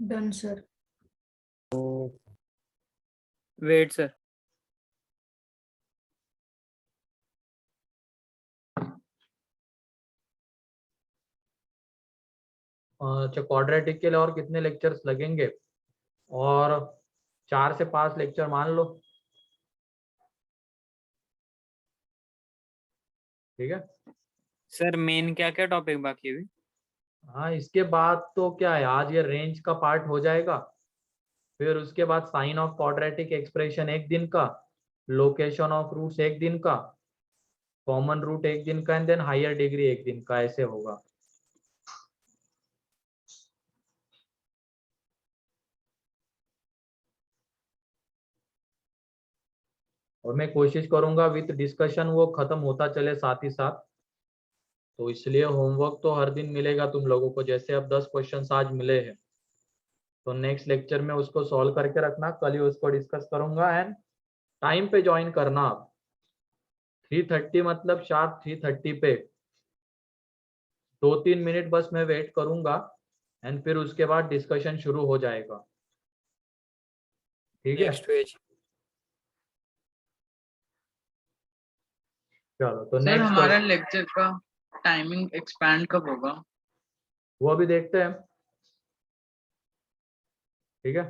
Done, sir. Wait sir. अच्छा, क्वाड्रेटिक के लिए और कितने लेक्चर्स लगेंगे, और 4 से 5 लेक्चर मान लो। ठीक है, सर मेन क्या क्या टॉपिक बाकी है अभी? हाँ इसके बाद तो क्या है, आज ये रेंज का पार्ट हो जाएगा, फिर उसके बाद साइन ऑफ क्वाड्रेटिक एक्सप्रेशन एक दिन का, लोकेशन ऑफ रूट्स एक दिन का, कॉमन रूट एक दिन का, एंड देन हायर डिग्री एक दिन का, ऐसे होगा। और मैं कोशिश करूंगा विथ डिस्कशन वो खत्म होता चले साथ ही साथ, तो इसलिए होमवर्क तो हर दिन मिलेगा तुम लोगों को, जैसे अब 10 क्वेश्चन आज मिले हैं, तो नेक्स्ट लेक्चर में उसको सॉल्व करके रखना, कल ही उसको डिस्कस करूंगा, एंड टाइम पे ज्वाइन करना आप, 3:30 मतलब शार्प 3:30 पे, 2-3 मिनट बस मैं वेट करूंगा, एंड फिर उसके बाद डिस्कशन शुरू हो जाएगा। ठीक है, नेक्स्ट पेज। चलो तो सर नेक्स्ट हमारा लेक्चर का टाइमिंग एक्सपैंड कब होगा? वो अभी देखते हैं। ठीक है,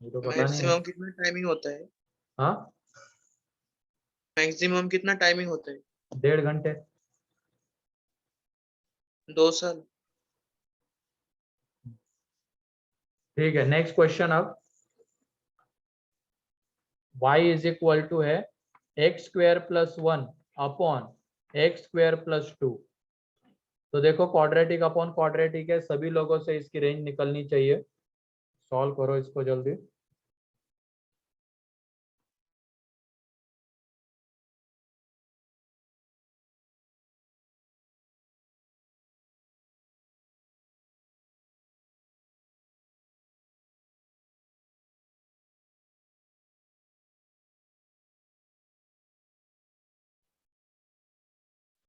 ये तो पता नहीं है। मैक्सिमम कितना टाइमिंग होता है? हाँ, मैक्सिमम कितना टाइमिंग होता है? 1.5 घंटे। 2 साल। ठीक है, नेक्स्ट क्वेश्चन अब, y इज इक्वल टू है x² + 1 अपॉन x² + 2। तो देखो क्वाड्रेटिक अपॉन क्वाड्रेटिक है, सभी लोगों से इसकी रेंज निकलनी चाहिए। सॉल्व करो इसको जल्दी।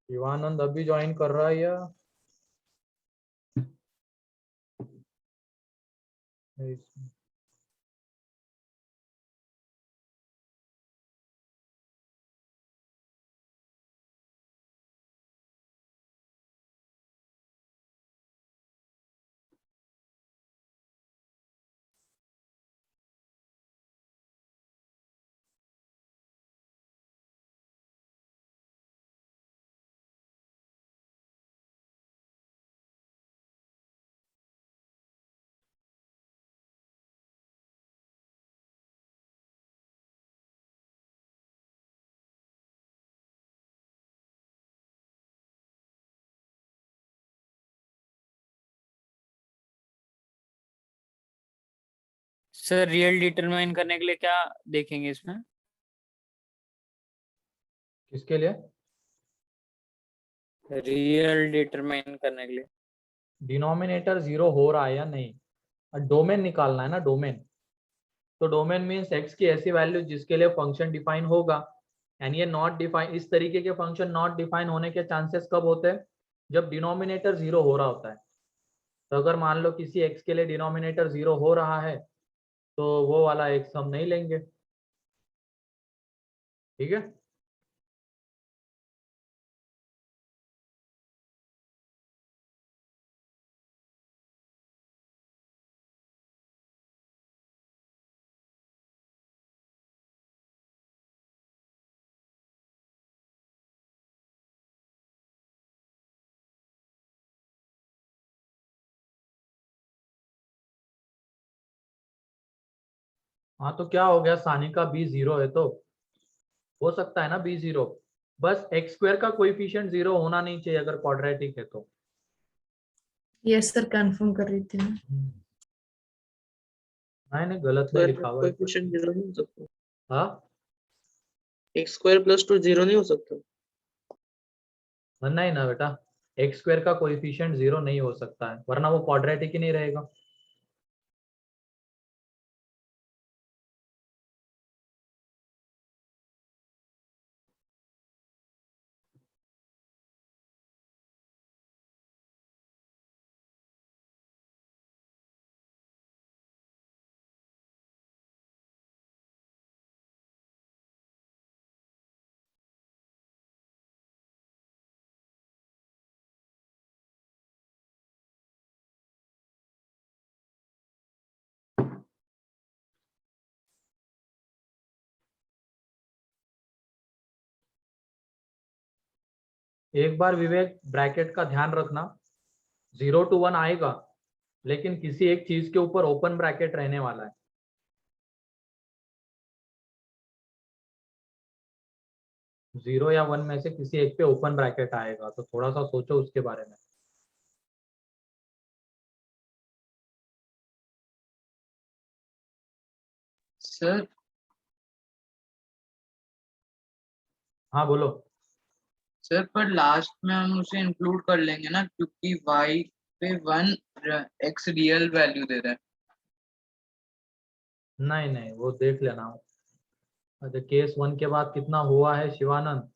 शिवानंद अभी ज्वाइन कर रहा है या सर रियल डिटरमाइन करने के लिए क्या देखेंगे इसमें? किसके लिए? रियल डिटरमाइन करने के लिए डिनोमिनेटर 0 हो रहा है या नहीं, डोमेन निकालना है ना, डोमेन। तो डोमेन मीन्स एक्स की ऐसी वैल्यू जिसके लिए फंक्शन डिफाइन होगा। एंड ये नॉट डिफाइन, इस तरीके के फंक्शन नॉट डिफाइन होने के चांसेस कब होते हैं? जब डिनोमिनेटर 0 हो रहा होता है। तो अगर मान लो किसी एक्स के लिए डिनोमिनेटर 0 हो रहा है तो वो वाला एक्स हम नहीं लेंगे, ठीक है। हाँ तो क्या हो गया, सानिका बी 0 है तो हो सकता है ना बी 0, बस एक्स स्क्वायर का कोएफिशिएंट 0 होना नहीं चाहिए अगर क्वाड्रेटिक है तो। यस सर, कंफर्म कर रही थी मैं। नहीं गलत नहीं लिखा हुआ है। कोएफिशिएंट 0 नहीं हो सकता। हाँ x स्क्वायर प्लस 2 0 नहीं हो सकता। नहीं ना बेटा, एक्स स्क्वायर का कोएफिशिएंट 0 नहीं हो सकता है, वरना वो क्वाड्रेटिक ही नहीं रहेगा। एक बार विवेक ब्रैकेट का ध्यान रखना, 0 to 1 आएगा लेकिन किसी एक चीज के ऊपर ओपन ब्रैकेट रहने वाला है। जीरो या 1 में से किसी एक पे ओपन ब्रैकेट आएगा, तो थोड़ा सा सोचो उसके बारे में। सर हाँ बोलो। सर पर लास्ट में हम उसे इंक्लूड कर लेंगे ना, क्योंकि y पे 1 x रियल वैल्यू दे रहा है। नहीं नहीं वो देख लेना। अच्छा केस 1 के बाद कितना हुआ है शिवानंद,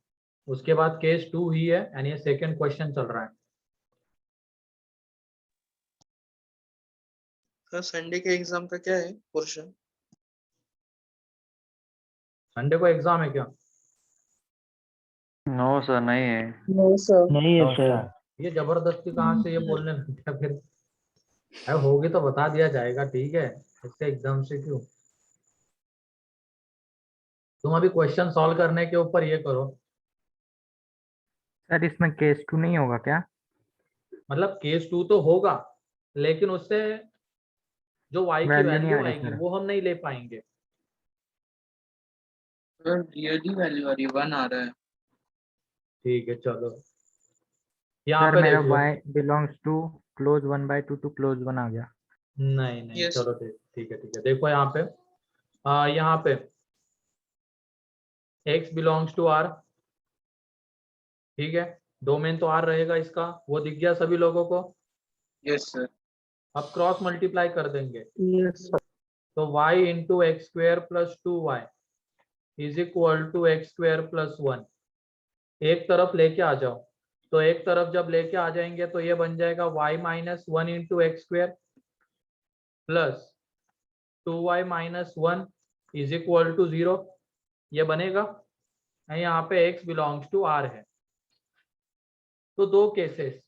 उसके बाद केस 2 ही है एंड ये सेकंड क्वेश्चन चल रहा है। सर संडे के एग्जाम का क्या है पोर्शन? संडे को एग्जाम है क्या? नो सर नहीं है। No sir. नहीं है नो सर। सर। ये जबरदस्ती कहाँ से ये बोलने लग गया फिर? अरे होगी तो बता दिया जाएगा, ठीक है, इससे एकदम से क्यों? तुम अभी क्वेश्चन सॉल्व करने के ऊपर ये करो। सर इसमें केस 2 नहीं होगा क्या? मतलब केस 2 तो होगा लेकिन उससे जो y की वैल्यू नहीं वैल्यू आ रही आएगी सर। वो हम नहीं ले पाएंगे। सर रियली वैल्यू आ रही 1 आ रहा है। ठीक है चलो। यहाँ सर पे मेरा देखो, y belongs to close 1/2 to close 1 आ गया। नहीं नहीं Yes. चलो ठीक है देखो यहाँ पे यहाँ पे x बिलोंग्स टू r, ठीक है, डोमेन तो r रहेगा इसका, वो दिख गया सभी लोगों को। Yes sir. अब क्रॉस मल्टीप्लाई कर देंगे, Yes, sir. तो y into x square plus 2y is equal to x square plus 1। एक तरफ लेके आ जाओ, तो एक तरफ जब लेके आ जाएंगे तो ये बन जाएगा y minus 1 into x square plus 2y minus 1 is equal to 0। ये बनेगा, यहाँ पे x बिलोंग्स टू r है। तो दो केसेस,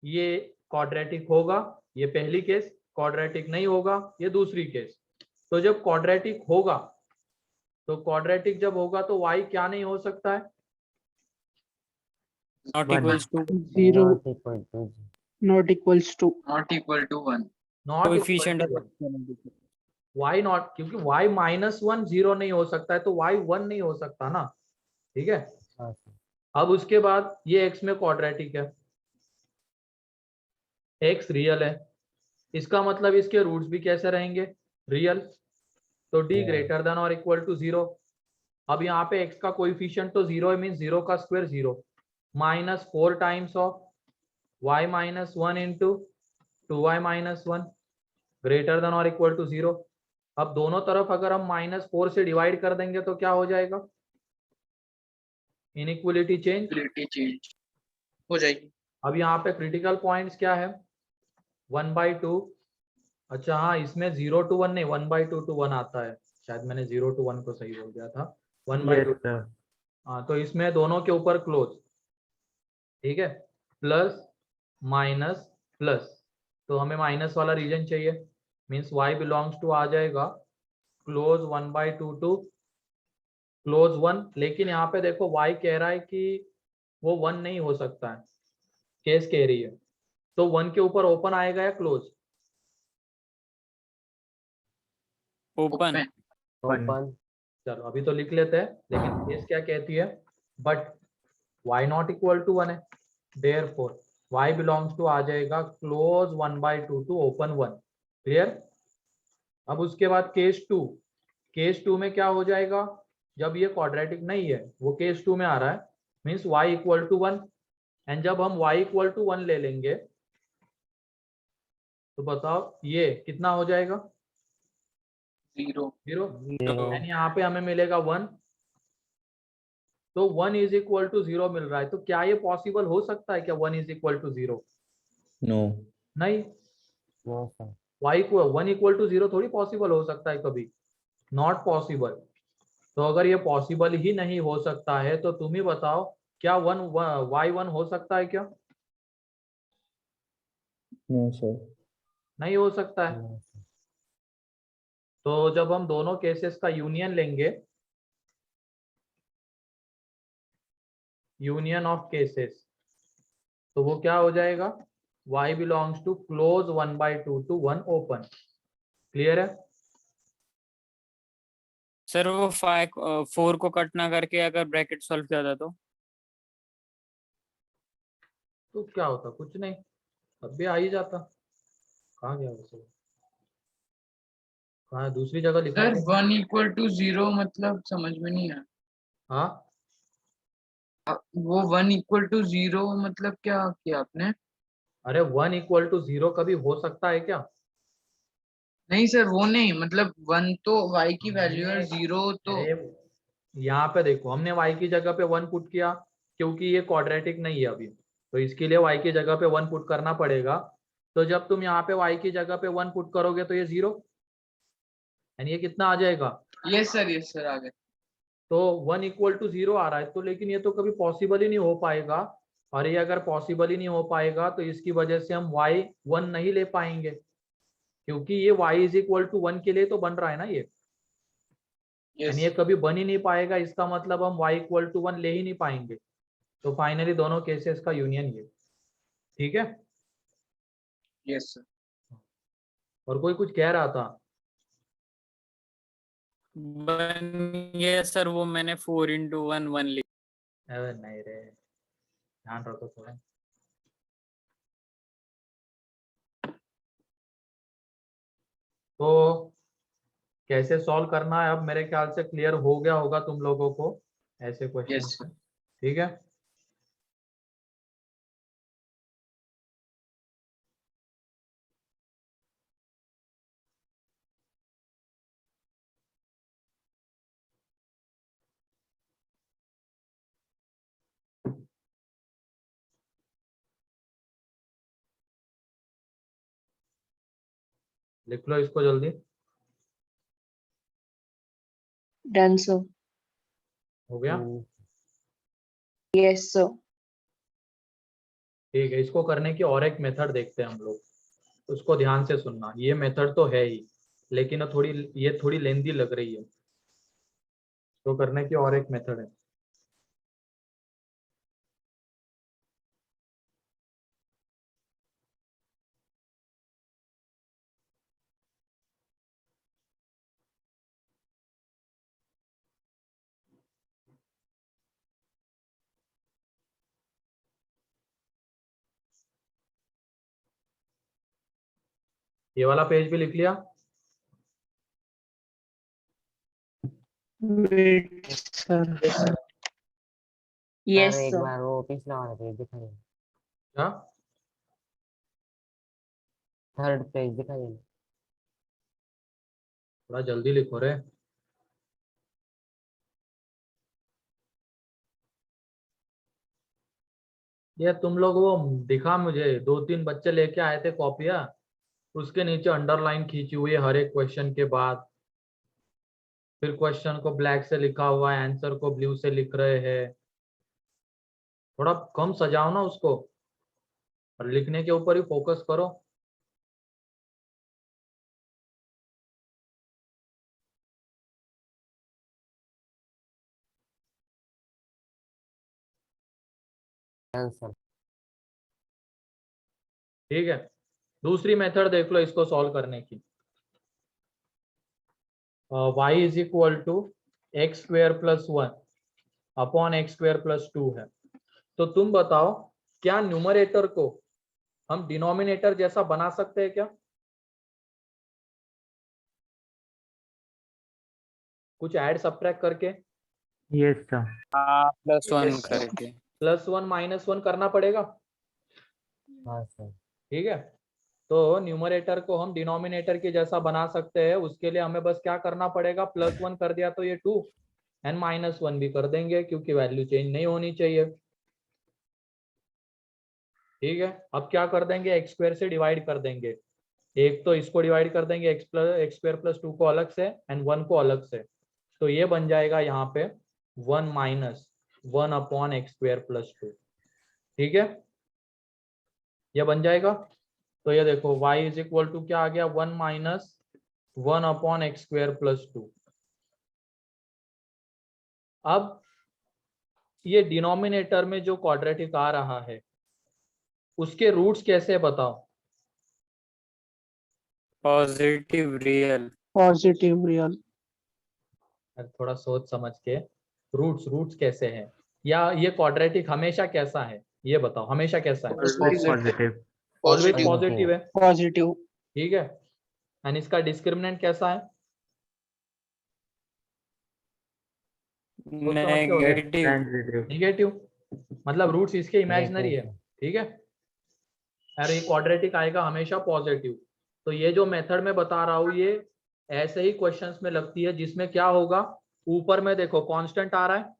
ये क्वाड्रेटिक होगा, ये पहली केस, क्वाड्रेटिक नहीं होगा, ये दूसरी केस। तो जब क्वाड्रेटिक होगा, तो क्वाड्रेटिक जब होगा तो y क्या नहीं हो सकता है? Not One. Equals to 0 Not equal to not equals to. Not equal to 1। Not coefficient y not, क्योंकि y माइनस 1 0 नहीं हो सकता है, तो y 1 नहीं हो सकता ना, ठीक है। हाँ सर अब उसके बाद ये x में क्वाड्रेटिक है, x रियल है, इसका मतलब इसके रूट्स भी कैसे रहेंगे? रियल। तो d Yeah. ग्रेटर देन और इक्वल टू 0। अब यहाँ पे x का कोएफिशिएंट तो 0 है, मीन्स 0 का square 0 minus 4 times of y minus 1 into 2y minus 1 greater than और इक्वल टू 0। अब दोनों तरफ अगर हम -4 से डिवाइड कर देंगे तो क्या हो जाएगा? Inequality change change. हो जाएगी। अब यहाँ पे क्रिटिकल पॉइंट्स क्या है? 1/2। अच्छा हाँ, इसमें 0 to 1 नहीं, 1/2 to 1 आता है, शायद मैंने 0 to 1 को सही बोल दिया था, 1/2। Yes, sir. हाँ, तो इसमें दोनों के ऊपर क्लोज, ठीक है, प्लस माइनस प्लस, तो हमें माइनस वाला रीजन चाहिए, मीन्स y बिलोंग्स टू आ जाएगा क्लोज 1/2 टू क्लोज 1। लेकिन यहाँ पे देखो y कह रहा है कि वो 1 नहीं हो सकता है, केस कह रही है, तो 1 के ऊपर ओपन आएगा या क्लोज? ओपन। open चलो अभी तो लिख लेते हैं, लेकिन केस क्या कहती है? But y not equal to 1 है, देयरफॉर y बिलोंग्स टू आ जाएगा क्लोज 1/2 टू ओपन 1। क्लियर? अब उसके बाद केस 2, केस 2 में क्या हो जाएगा? जब ये क्वाड्रेटिक नहीं है, वो केस 2 में आ रहा है, means y equal to 1, and जब हम y इक्वल टू 1 ले लेंगे तो बताओ ये कितना हो जाएगा? 0। 0। zero एंड यहाँ पे हमें मिलेगा 1, तो 1 इज इक्वल टू 0 मिल रहा है। तो क्या ये पॉसिबल हो सकता है क्या 1 इज इक्वल टू 0? No. नहीं, no sir y को 1 इक्वल टू 0 थोड़ी पॉसिबल हो सकता है कभी, नॉट पॉसिबल। तो अगर ये पॉसिबल ही नहीं हो सकता है तो तुम ही बताओ, क्या y 1 हो सकता है क्या? No, sir. नहीं हो सकता है। no sir तो जब हम दोनों केसेस का यूनियन लेंगे, यूनियन ऑफ केसेस, तो वो क्या हो जाएगा? y belongs to close 1/2 to 1 open. Clear है? सर वो 4 को कट ना करके अगर ब्रैकेट सॉल्व किया था तो क्या होता? कुछ नहीं, अब भी आ ही जाता। कहाँ गया वैसे? कहाँ है? दूसरी जगह लिखा सर है। 1 इक्वल टू 0 मतलब समझ में नहीं आया। हाँ, वो 1 इक्वल टू 0 मतलब क्या किया आपने? अरे 1 इक्वल टू 0 कभी हो सकता है क्या? नहीं सर, वो नहीं, मतलब 1 तो y की वैल्यू है, 0 तो अरे यहाँ पे देखो, हमने y की जगह पे 1 पुट किया, क्योंकि ये क्वाड्रेटिक नहीं है अभी, तो इसके लिए y की जगह पे 1 पुट करना पड़ेगा। तो जब तुम यहाँ पे y की जगह पे 1 पुट करोगे तो ये 0, यानी ये कितना आ जाएगा? यस सर आ गए। तो 1 इक्वल टू 0 आ रहा है, तो लेकिन ये तो कभी पॉसिबल ही नहीं हो पाएगा, और ये अगर पॉसिबल ही नहीं हो पाएगा तो इसकी वजह से हम y 1 नहीं ले पाएंगे, क्योंकि ये y इज इक्वल टू 1 के लिए तो बन रहा है ना ये, यानी ये कभी बन ही नहीं पाएगा, इसका मतलब हम y इक्वल टू 1 ले ही नहीं पाएंगे। तो फाइनली दोनों केसेस का यूनियन ये, ठीक है। Yes sir. और कोई कुछ कह रहा था? बन गया सर, वो मैंने 4 into 1 1 लिखा। अरे नहीं रे, ध्यान रखो थोड़ा। तो कैसे सॉल्व करना है अब मेरे ख्याल से क्लियर हो गया होगा तुम लोगों को ऐसे क्वेश्चन। Yes sir. ठीक है, लिख लो इसको जल्दी। Done, sir. हो गया? Yes, sir. ठीक है, इसको करने की और एक मेथड देखते हैं हम लोग, उसको ध्यान से सुनना। ये मेथड तो है ही, लेकिन ये थोड़ी लेंदी लग रही है। तो करने की और एक मेथड है। ये वाला पेज भी लिख लिया? Wait, sir. Yes, सर एक sir. बार वो पिछला वाला पेज दिखाइए, क्या? थर्ड पेज दिखाइए। थोड़ा जल्दी लिखो रे। ये तुम लोग वो दिखा मुझे, 2-3 बच्चे लेके आए थे कॉपियां, उसके नीचे अंडरलाइन खींची हुई है हर एक क्वेश्चन के बाद, फिर क्वेश्चन को ब्लैक से लिखा हुआ है, आंसर को ब्लू से लिख रहे हैं। थोड़ा कम सजाओ ना उसको और लिखने के ऊपर ही फोकस करो। आंसर ठीक है, दूसरी मेथड देख लो इसको सॉल्व करने की। y is equal to x square plus 1 upon x square plus 2 है। तो तुम बताओ, क्या न्यूमरेटर को हम डिनोमिनेटर जैसा बना सकते हैं क्या? कुछ ऐड सब्ट्रैक्ट करके? Yes sir. +1 Yes, sir. करके। +1 -1 करना पड़ेगा। हाँ सर। ठीक है, तो न्यूमरेटर को हम डिनोमिनेटर के जैसा बना सकते हैं। उसके लिए हमें बस क्या करना पड़ेगा, +1 कर दिया तो ये 2 एंड -1 भी कर देंगे, क्योंकि वैल्यू चेंज नहीं होनी चाहिए। ठीक है, अब क्या कर देंगे, एक्स स्क्वायर से डिवाइड कर देंगे। एक तो इसको डिवाइड कर देंगे एक्स स्क्वायर प्लस 2 को अलग से एंड 1 को अलग से, तो ये बन जाएगा यहाँ पे 1 - 1 अपॉन एक्स स्क्वायर प्लस 2। ठीक है, ये बन जाएगा। तो ये देखो y इज इक्वल टू क्या आ गया, 1 - 1 अपॉन एक्स स्क्वायर प्लस 2। अब ये डिनोमिनेटर में जो क्वाड्रेटिक आ रहा है उसके रूट्स कैसे बताओ? Positive real. Positive real. थोड़ा सोच समझ के, रूट्स कैसे हैं, या ये क्वाड्रेटिक हमेशा कैसा है ये बताओ, हमेशा कैसा है? पॉजिटिव। ऑलवेज पॉजिटिव है। Positive. ठीक है, एंड इसका डिस्क्रिमिनेंट कैसा है? नेगेटिव। निगेटिव, मतलब रूट्स इसके इमेजिनरी है। Negative. ठीक है, अरे ये क्वाड्रेटिक आएगा हमेशा पॉजिटिव। तो ये जो मेथड में बता रहा हूँ ये ऐसे ही क्वेश्चंस में लगती है, जिसमें क्या होगा, ऊपर में देखो कांस्टेंट आ रहा है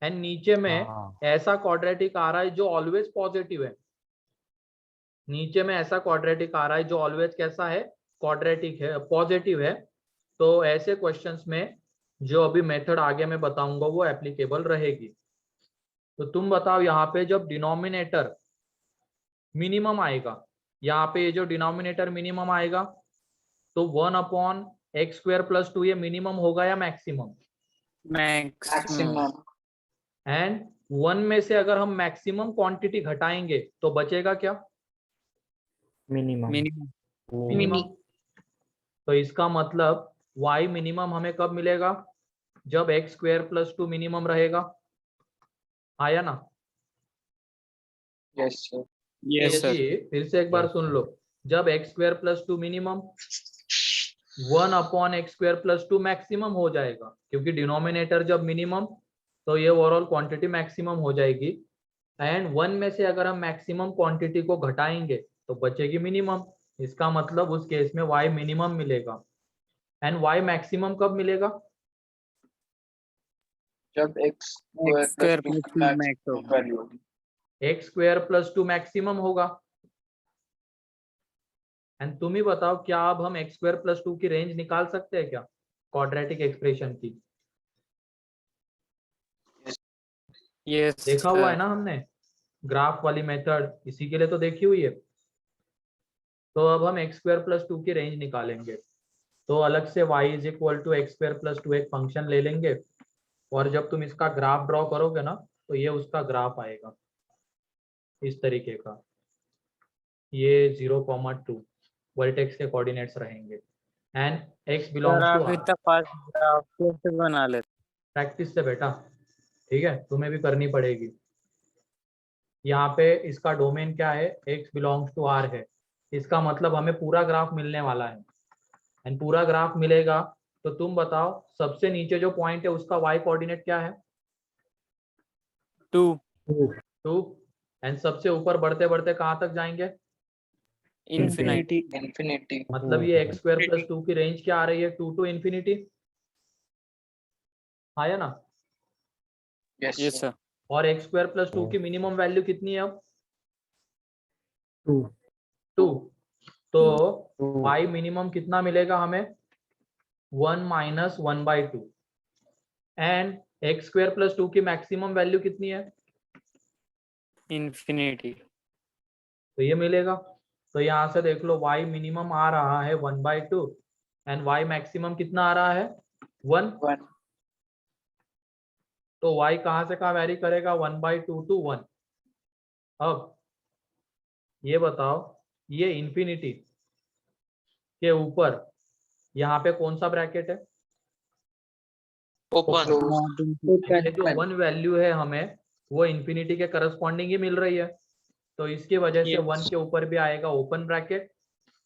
एंड नीचे में हाँ। ऐसा क्वाड्रेटिक आ रहा है जो ऑलवेज पॉजिटिव है। नीचे में ऐसा क्वाड्रेटिक आ रहा है जो ऑलवेज कैसा है, क्वाड्रेटिक है, पॉजिटिव है। तो ऐसे क्वेश्चंस में जो अभी मेथड आगे मैं बताऊंगा वो एप्लीकेबल रहेगी। तो तुम बताओ, यहाँ पे जब डिनोमिनेटर मिनिमम आएगा, यहाँ पे ये जो डिनोमिनेटर मिनिमम आएगा, तो 1 अपॉन एक्स स्क्वायर प्लस 2 ये मिनिमम होगा या मैक्सिमम? मैक्सिमम। Maximum. एंड 1 में से अगर हम मैक्सिमम क्वांटिटी घटाएंगे तो बचेगा क्या? मिनिमम। मिनिमम। मिनिमम। तो इसका मतलब y मिनिमम हमें कब मिलेगा, जब एक्स स्क्वायर प्लस 2 मिनिमम रहेगा। आया ना? Yes, sir. Yes sir. फिर से एक बार Yes, सुन sir. लो, जब x square plus 2 minimum 1 upon x square plus 2 maximum हो जाएगा, क्योंकि डिनोमिनेटर जब मिनिमम तो ये ओवरऑल क्वांटिटी मैक्सिमम हो जाएगी। एंड 1 में से अगर हम मैक्सिमम क्वांटिटी को घटाएंगे तो बचेगी मिनिमम। इसका मतलब उस केस में y मिनिमम मिलेगा। एंड y मैक्सिमम कब मिलेगा? जब x X square square plus plus 2 2 max max होगा। वैल्यू होगी। एक्स स्क्वायर प्लस 2 मैक्सिमम होगा। एंड तुम ही बताओ, क्या अब हम एक्स स्क्वायर प्लस 2 की रेंज निकाल सकते हैं क्या क्वाड्रेटिक एक्सप्रेशन की? Yes देखा हुआ है sir. ना हमने, ग्राफ वाली मेथड इसी के लिए तो देखी हुई है। तो अब हम एक्स स्क्वायर प्लस 2 की रेंज निकालेंगे। तो अलग से y is equal to x square plus 2 एक फंक्शन ले लेंगे, और जब तुम इसका ग्राफ ड्रॉ करोगे ना तो ये उसका ग्राफ आएगा इस तरीके का। ये 0,2 वर्टेक्स के कोऑर्डिनेट्स रहेंगे and x sir belongs to आप r। इतना फास्ट ग्राफ कैसे बना लेते? प्रैक्टिस से बेटा, ठीक है, तुम्हें भी करनी पड़ेगी। यहाँ पे इसका डोमेन क्या है? x बिलोंग्स टू r है। इसका मतलब हमें पूरा ग्राफ मिलने वाला है। एंड पूरा ग्राफ मिलेगा तो तुम बताओ, सबसे नीचे जो पॉइंट है उसका y कोऑर्डिनेट क्या है? 2 2। एंड सबसे ऊपर बढ़ते बढ़ते कहाँ तक जाएंगे? infinite. इन्फिनिटी। मतलब ये एक्स स्क्वायर प्लस 2 की रेंज क्या आ रही है? 2 टू इन्फिनिटी। आया ना? Yes sir. और एक्स स्क्वायर प्लस 2 की मिनिमम वैल्यू कितनी है अब? 2 2। तो y मिनिमम कितना मिलेगा हमें? 1 minus 1/2। And x square plus 2 की मैक्सिमम वैल्यू कितनी है? Infinity. तो ये मिलेगा। तो यहाँ से देख लो, y मिनिमम आ रहा है 1/2 एंड y मैक्सिमम कितना आ रहा है? 1। 1 तो y कहाँ से कहाँ वैरी करेगा? 1/2 टू 1। अब ये बताओ, ये इन्फिनिटी के ऊपर यहाँ पे कौन सा ब्रैकेट है? ओपन। Not infinite. ये जो 1 वैल्यू है हमें वो इन्फिनिटी के करस्पॉन्डिंग ही मिल रही है, तो इसकी वजह से 1 के ऊपर भी आएगा ओपन ब्रैकेट।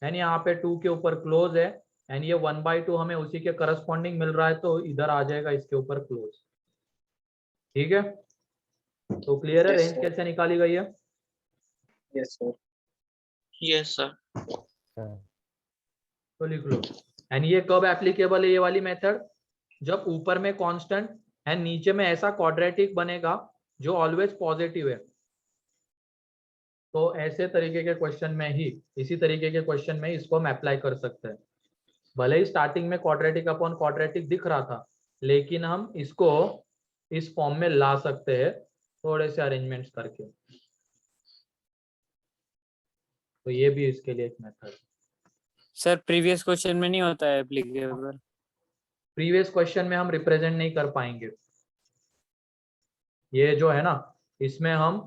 एंड यहाँ पे 2 के ऊपर क्लोज है एंड ये 1/2 हमें उसी के करस्पॉन्डिंग मिल रहा है, तो इधर आ जाएगा इसके ऊपर क्लोज। ठीक है, तो क्लियर है Yes, रेंज sir. कैसे निकाली गई है? Yes sir. Yes sir. तो लिख लो। एंड ये कब एप्लीकेबल है ये वाली मेथड? जब ऊपर में कांस्टेंट एंड नीचे में ऐसा क्वाड्रेटिक बनेगा जो ऑलवेज पॉजिटिव है। तो ऐसे तरीके के क्वेश्चन में ही, इसी तरीके के क्वेश्चन में ही इसको हम अप्लाई कर सकते हैं। भले ही स्टार्टिंग में क्वाड्रेटिक अपॉन क्वाड्रेटिक दिख रहा था, लेकिन हम इसको इस फॉर्म में ला सकते हैं थोड़े से अरेंजमेंट्स करके। तो ये भी इसके लिए एक मेथड। सर प्रीवियस क्वेश्चन में नहीं होता है एप्लीकेबल? प्रीवियस क्वेश्चन में हम रिप्रेजेंट नहीं कर पाएंगे। ये जो है ना, इसमें हम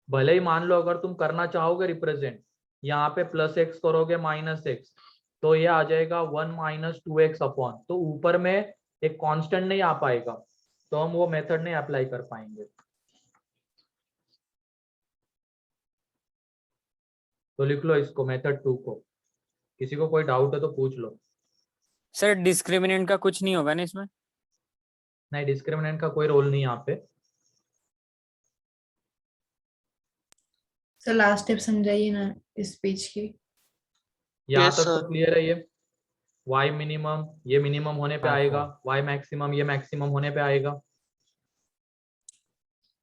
भले ही मान लो अगर तुम करना चाहोगे रिप्रेजेंट, यहाँ पे प्लस एक्स करोगे माइनस एक्स, तो ये आ जाएगा 1 माइनस 2x अपॉन, तो ऊपर में एक कांस्टेंट नहीं आ पाएगा, तो हम वो मेथड नहीं अप्लाई कर पाएंगे। तो लिख लो इसको, मेथड 2 को। किसी को कोई डाउट है तो पूछ लो। सर डिस्क्रिमिनेंट का कुछ नहीं होगा ना इसमें? नहीं, डिस्क्रिमिनेंट का कोई रोल नहीं यहाँ पे। सर लास्ट स्टेप समझाइए ना इस पेज की। यहाँ Yes, तक sir. तो क्लियर है ये? y मिनिमम ये मिनिमम होने पे हाँ, आएगा, y मैक्सिमम ये मैक्सिमम होने पे आएगा।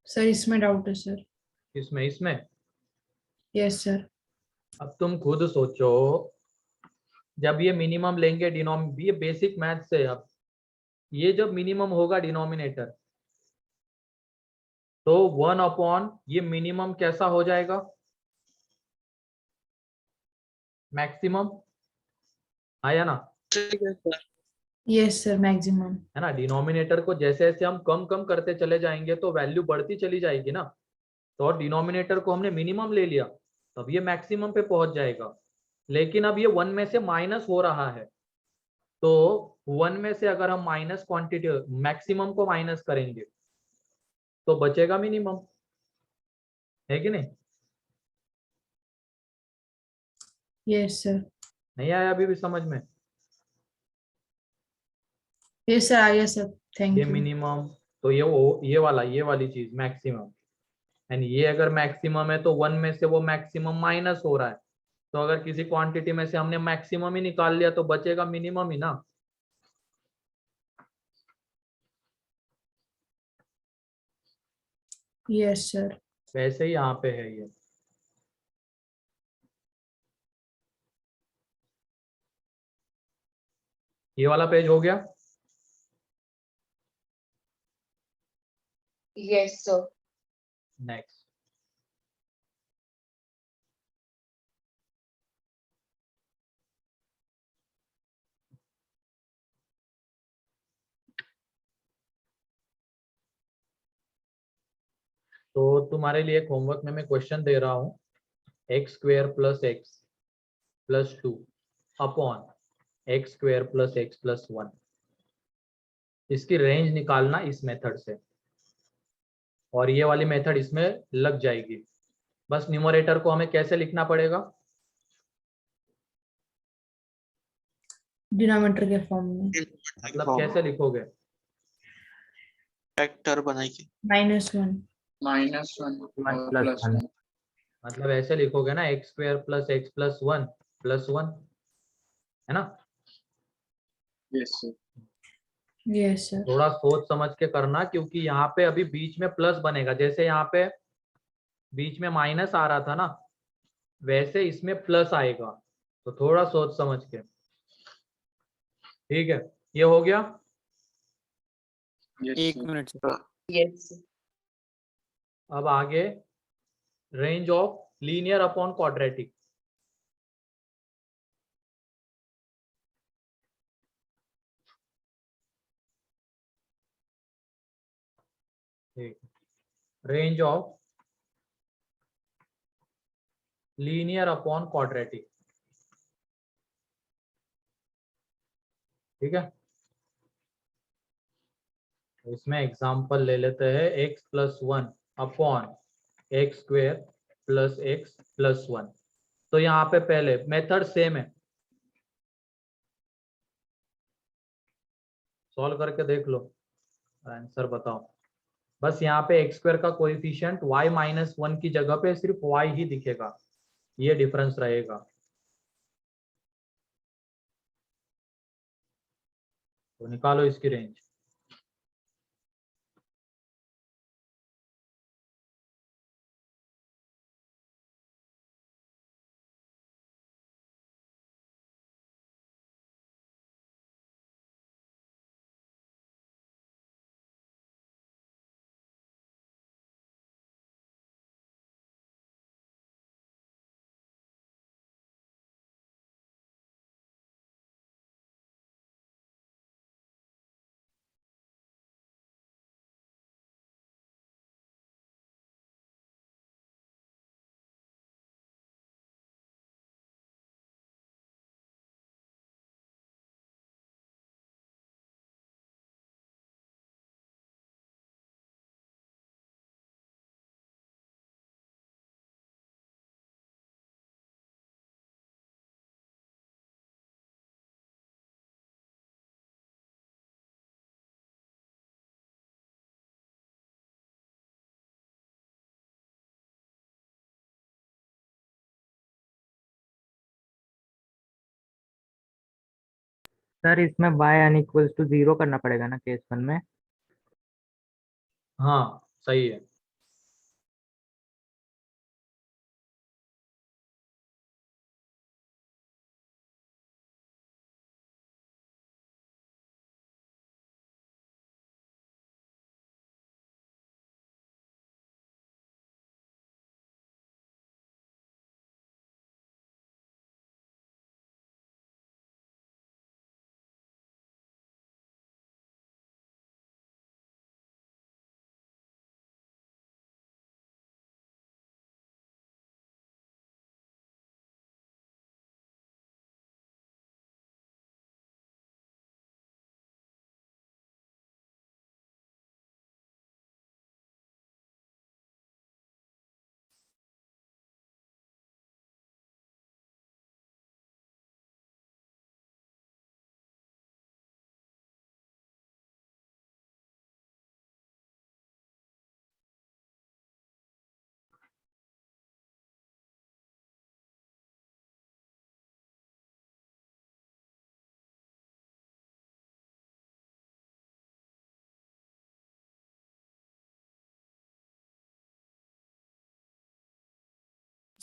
सर इसमें डाउट है सर। इसमें यस सर। अब तुम खुद सोचो, जब ये मिनिमम लेंगे ये बेसिक मैथ से, अब ये जब मिनिमम होगा डिनोमिनेटर, तो 1 अपॉन ये मिनिमम कैसा हो जाएगा? मैक्सिमम। आया ना? ठीक है सर। Yes sir maximum. है ना? डिनोमिनेटर को जैसे जैसे हम कम कम करते चले जाएंगे तो वैल्यू बढ़ती चली जाएगी ना। तो और डिनोमिनेटर को हमने मिनिमम ले लिया, तब ये मैक्सिमम पे पहुंच जाएगा। लेकिन अब ये 1 में से माइनस हो रहा है, तो 1 में से अगर हम माइनस क्वांटिटी मैक्सिमम को माइनस करेंगे तो बचेगा मिनिमम, है कि नहीं? Yes sir. नहीं आया अभी भी समझ में? यस सर आ गया सर, थैंक ये यू। मिनिमम, तो ये वाली चीज मैक्सिमम, एंड ये अगर मैक्सिमम है तो वन में से वो मैक्सिमम माइनस हो रहा है, तो अगर किसी क्वांटिटी में से हमने मैक्सिमम ही निकाल लिया तो बचेगा मिनिमम ही ना। Yes sir. वैसे ही यहाँ पे है ये वाला पेज हो गया। Yes, sir. नेक्स्ट, तो तुम्हारे लिए एक होमवर्क में मैं क्वेश्चन दे रहा हूँ, x square plus x plus 2 upon x square plus x plus 1, इसकी रेंज निकालना इस मेथड से, और ये वाली मेथड इसमें लग जाएगी। बस न्यूमरेटर को हमें कैसे लिखना पड़ेगा, डिनोमिनेटर के फॉर्म में मतलब कैसे लिखोगे? फैक्टर बनाइए। -1। -1 1 और plus 1 +1। मतलब ऐसे लिखोगे ना, x square plus x plus 1 plus 1, है ना? Yes sir. Yes sir. थोड़ा सोच समझ के करना, क्योंकि यहाँ पे अभी बीच में प्लस बनेगा, जैसे यहाँ पे बीच में माइनस आ रहा था ना, वैसे इसमें प्लस आएगा, तो थोड़ा सोच समझ के। ठीक है, ये हो गया। यस एक सर। Minute sir. Yes. अब आगे range of linear upon quadratic. ठीक, range of linear upon quadratic. ठीक है, तो इसमें एग्जांपल ले लेते हैं, x plus 1 upon x square plus x plus 1। तो यहाँ पे पहले मेथड सेम है, सॉल्व करके देख लो, आंसर बताओ। बस यहाँ पे एक्स स्क्वायर का कोएफिशिएंट y माइनस 1 की जगह पे सिर्फ y ही दिखेगा, ये डिफरेंस रहेगा। तो निकालो इसकी रेंज। सर इसमें y अनइक्वल्स टू 0 करना पड़ेगा ना केस 1 में? हाँ सही है।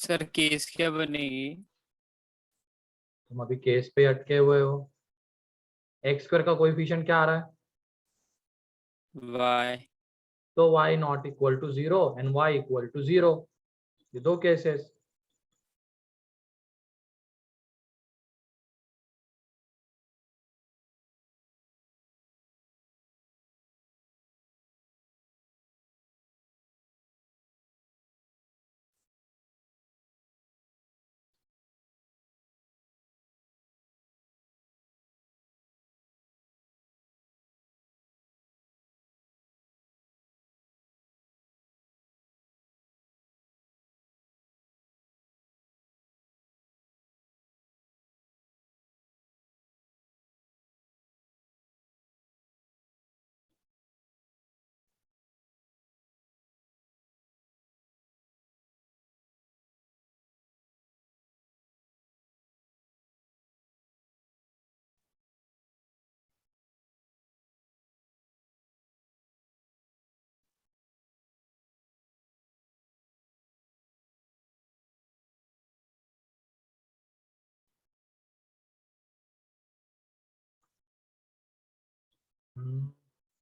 सर केस क्या बनेगी? तुम अभी केस पे अटके हुए हो। एक्स स्क्वायर का कोएफिशिएंट क्या आ रहा है? वाई। तो y not equal to 0 and y equal to 0, ये दो केसेस।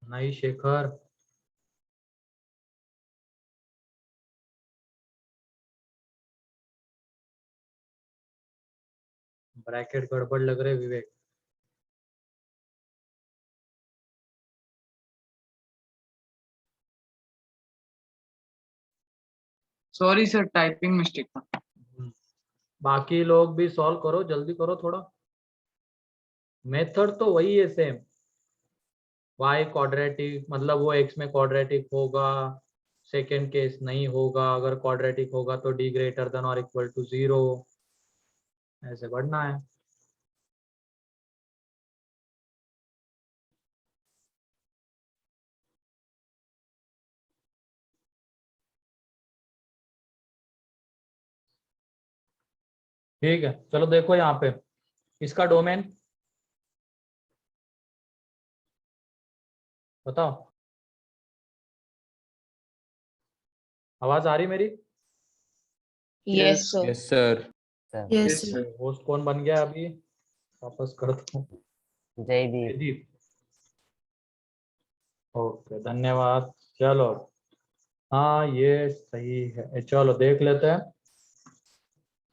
नहीं शेखर, ब्रैकेट गड़बड़ लग रहे विवेक। सॉरी सर, टाइपिंग मिस्टेक था। बाकी लोग भी सॉल्व करो, जल्दी करो थोड़ा। मेथड तो वही है सेम। y क्वाड्रेटिक मतलब वो x में क्वाड्रेटिक होगा, सेकेंड केस नहीं होगा, अगर क्वाड्रेटिक होगा तो d ग्रेटर देन और इक्वल टू 0, ऐसे बढ़ना है। ठीक है, चलो देखो यहाँ पे इसका डोमेन बताओ। आवाज आ रही मेरी? Yes, sir. Yes, sir. Sir yes Yes, sir. sir. Host कौन बन गया अभी? वापस कर दो। जयदीप। जयदीप। ओके धन्यवाद। चलो हाँ ये सही है, चलो देख लेते हैं।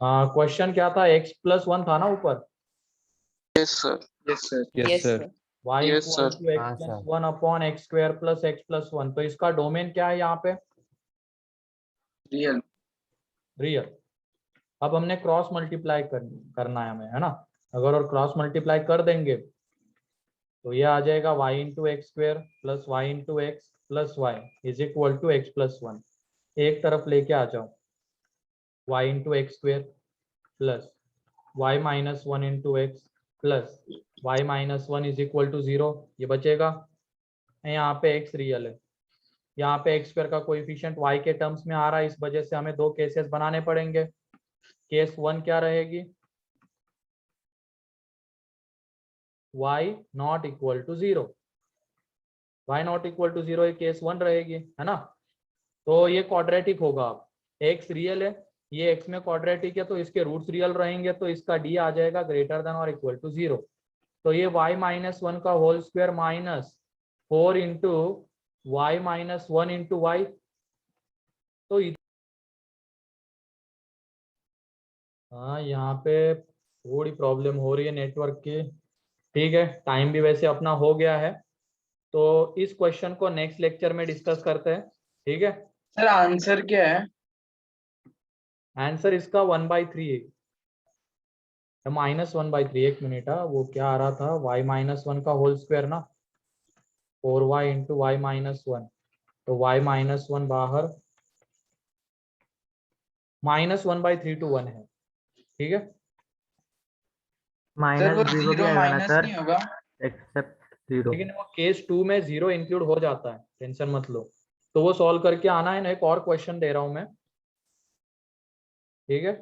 क्वेश्चन क्या था? x+1 था ना ऊपर। Yes, sir. Yes, sir. Yes, Yes, sir. sir. y Yes, equal sir. To हाँ, x sir. Plus 1 upon x square plus x plus 1, तो इसका डोमेन क्या है यहाँ पे? Real. रियल। अब हमने क्रॉस मल्टीप्लाई करना है हमें, है ना? अगर और क्रॉस मल्टीप्लाई कर देंगे तो ये आ जाएगा y into x square plus y into x plus y is equal to x plus 1। एक तरफ लेके आ जाओ, y into x square plus y minus 1 into x plus y minus 1 is equal to 0, ये बचेगा। यहाँ पे x रियल है, यहाँ पे एक्स स्क्वायर का कोएफिशिएंट y के टर्म्स में आ रहा है, इस वजह से हमें दो केसेस बनाने पड़ेंगे। केस 1 क्या रहेगी? y not equal to 0, y not equal to 0 ये केस 1 रहेगी, है ना? तो ये क्वाड्रेटिक होगा। अब x रियल है, ये x में क्वाड्रेटिक है, तो इसके रूट्स रियल रहेंगे, तो इसका d आ जाएगा ग्रेटर देन और इक्वल टू 0। तो ये y माइनस 1 का whole square minus 4 into y minus 1 into y. तो हाँ यहाँ पे थोड़ी प्रॉब्लम हो रही है नेटवर्क की। ठीक है, टाइम भी वैसे अपना हो गया है, तो इस क्वेश्चन को नेक्स्ट लेक्चर में डिस्कस करते हैं। ठीक है, Sir, आंसर क्या है? आंसर इसका 1/3 है, -1/3। एक मिनट, वो क्या आ रहा था? y माइनस 1 का होल स्क्वायर ना, 4y इंटू वाई माइनस 1, तो y माइनस 1 बाहर, -1/3 to 1 है। ठीक है, सर वो -0 भी जीरो आएगा ना माइनस सर? नहीं होगा? एक्सेप्ट 0। लेकिन वो केस 2 में 0 इंक्लूड हो जाता है, टेंशन मत लो। तो वो सॉल्व करके आना है ना। एक और क्वेश्चन दे रहा हूं मैं, ठीक है?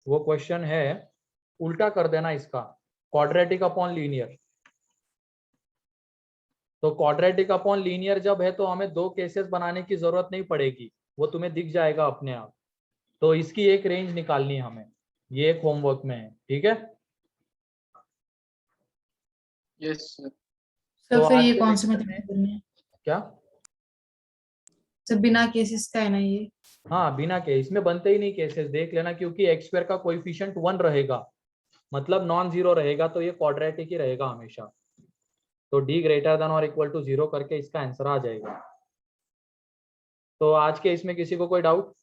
वो क्वेश्चन है, उल्टा कर देना इसका, क्वाड्रेटिक अपॉन लीनियर। तो क्वाड्रेटिक अपॉन लीनियर जब है तो हमें दो केसेस बनाने की जरूरत नहीं पड़ेगी, वो तुम्हें दिख जाएगा अपने आप। तो इसकी एक रेंज निकालनी है हमें, ये एक होमवर्क में है, ठीक है। Yes sir. सर तो फिर आज ये के कौन से lecture मतलब में- करनी है क्या? सर, बिना केसेस का है ना ये? हाँ बिना के, इसमें बनते ही नहीं केसेस, देख लेना, क्योंकि एक्स स्क्वायर का कोएफिशिएंट 1 रहेगा, मतलब नॉन जीरो रहेगा, तो ये क्वाड्रेटिक ही रहेगा हमेशा। तो डी ग्रेटर देन और इक्वल टू 0 करके इसका आंसर आ जाएगा। तो आज के इसमें किसी को कोई डाउट?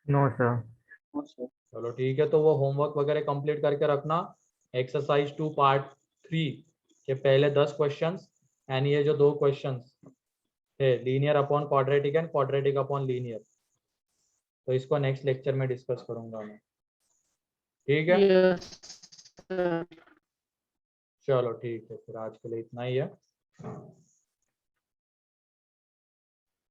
No sir. चलो ठीक है, तो वो होमवर्क वगैरह कंप्लीट करके रखना। एक्सरसाइज 2 पार्ट 3 के पहले 10 क्वेश्चंस एंड ये जो 2 क्वेश्चंस है linear upon quadratic and quadratic upon linear, तो इसको नेक्स्ट लेक्चर में डिस्कस करूंगा मैं, ठीक है। Yes sir. चलो ठीक है, फिर आज के लिए इतना ही है।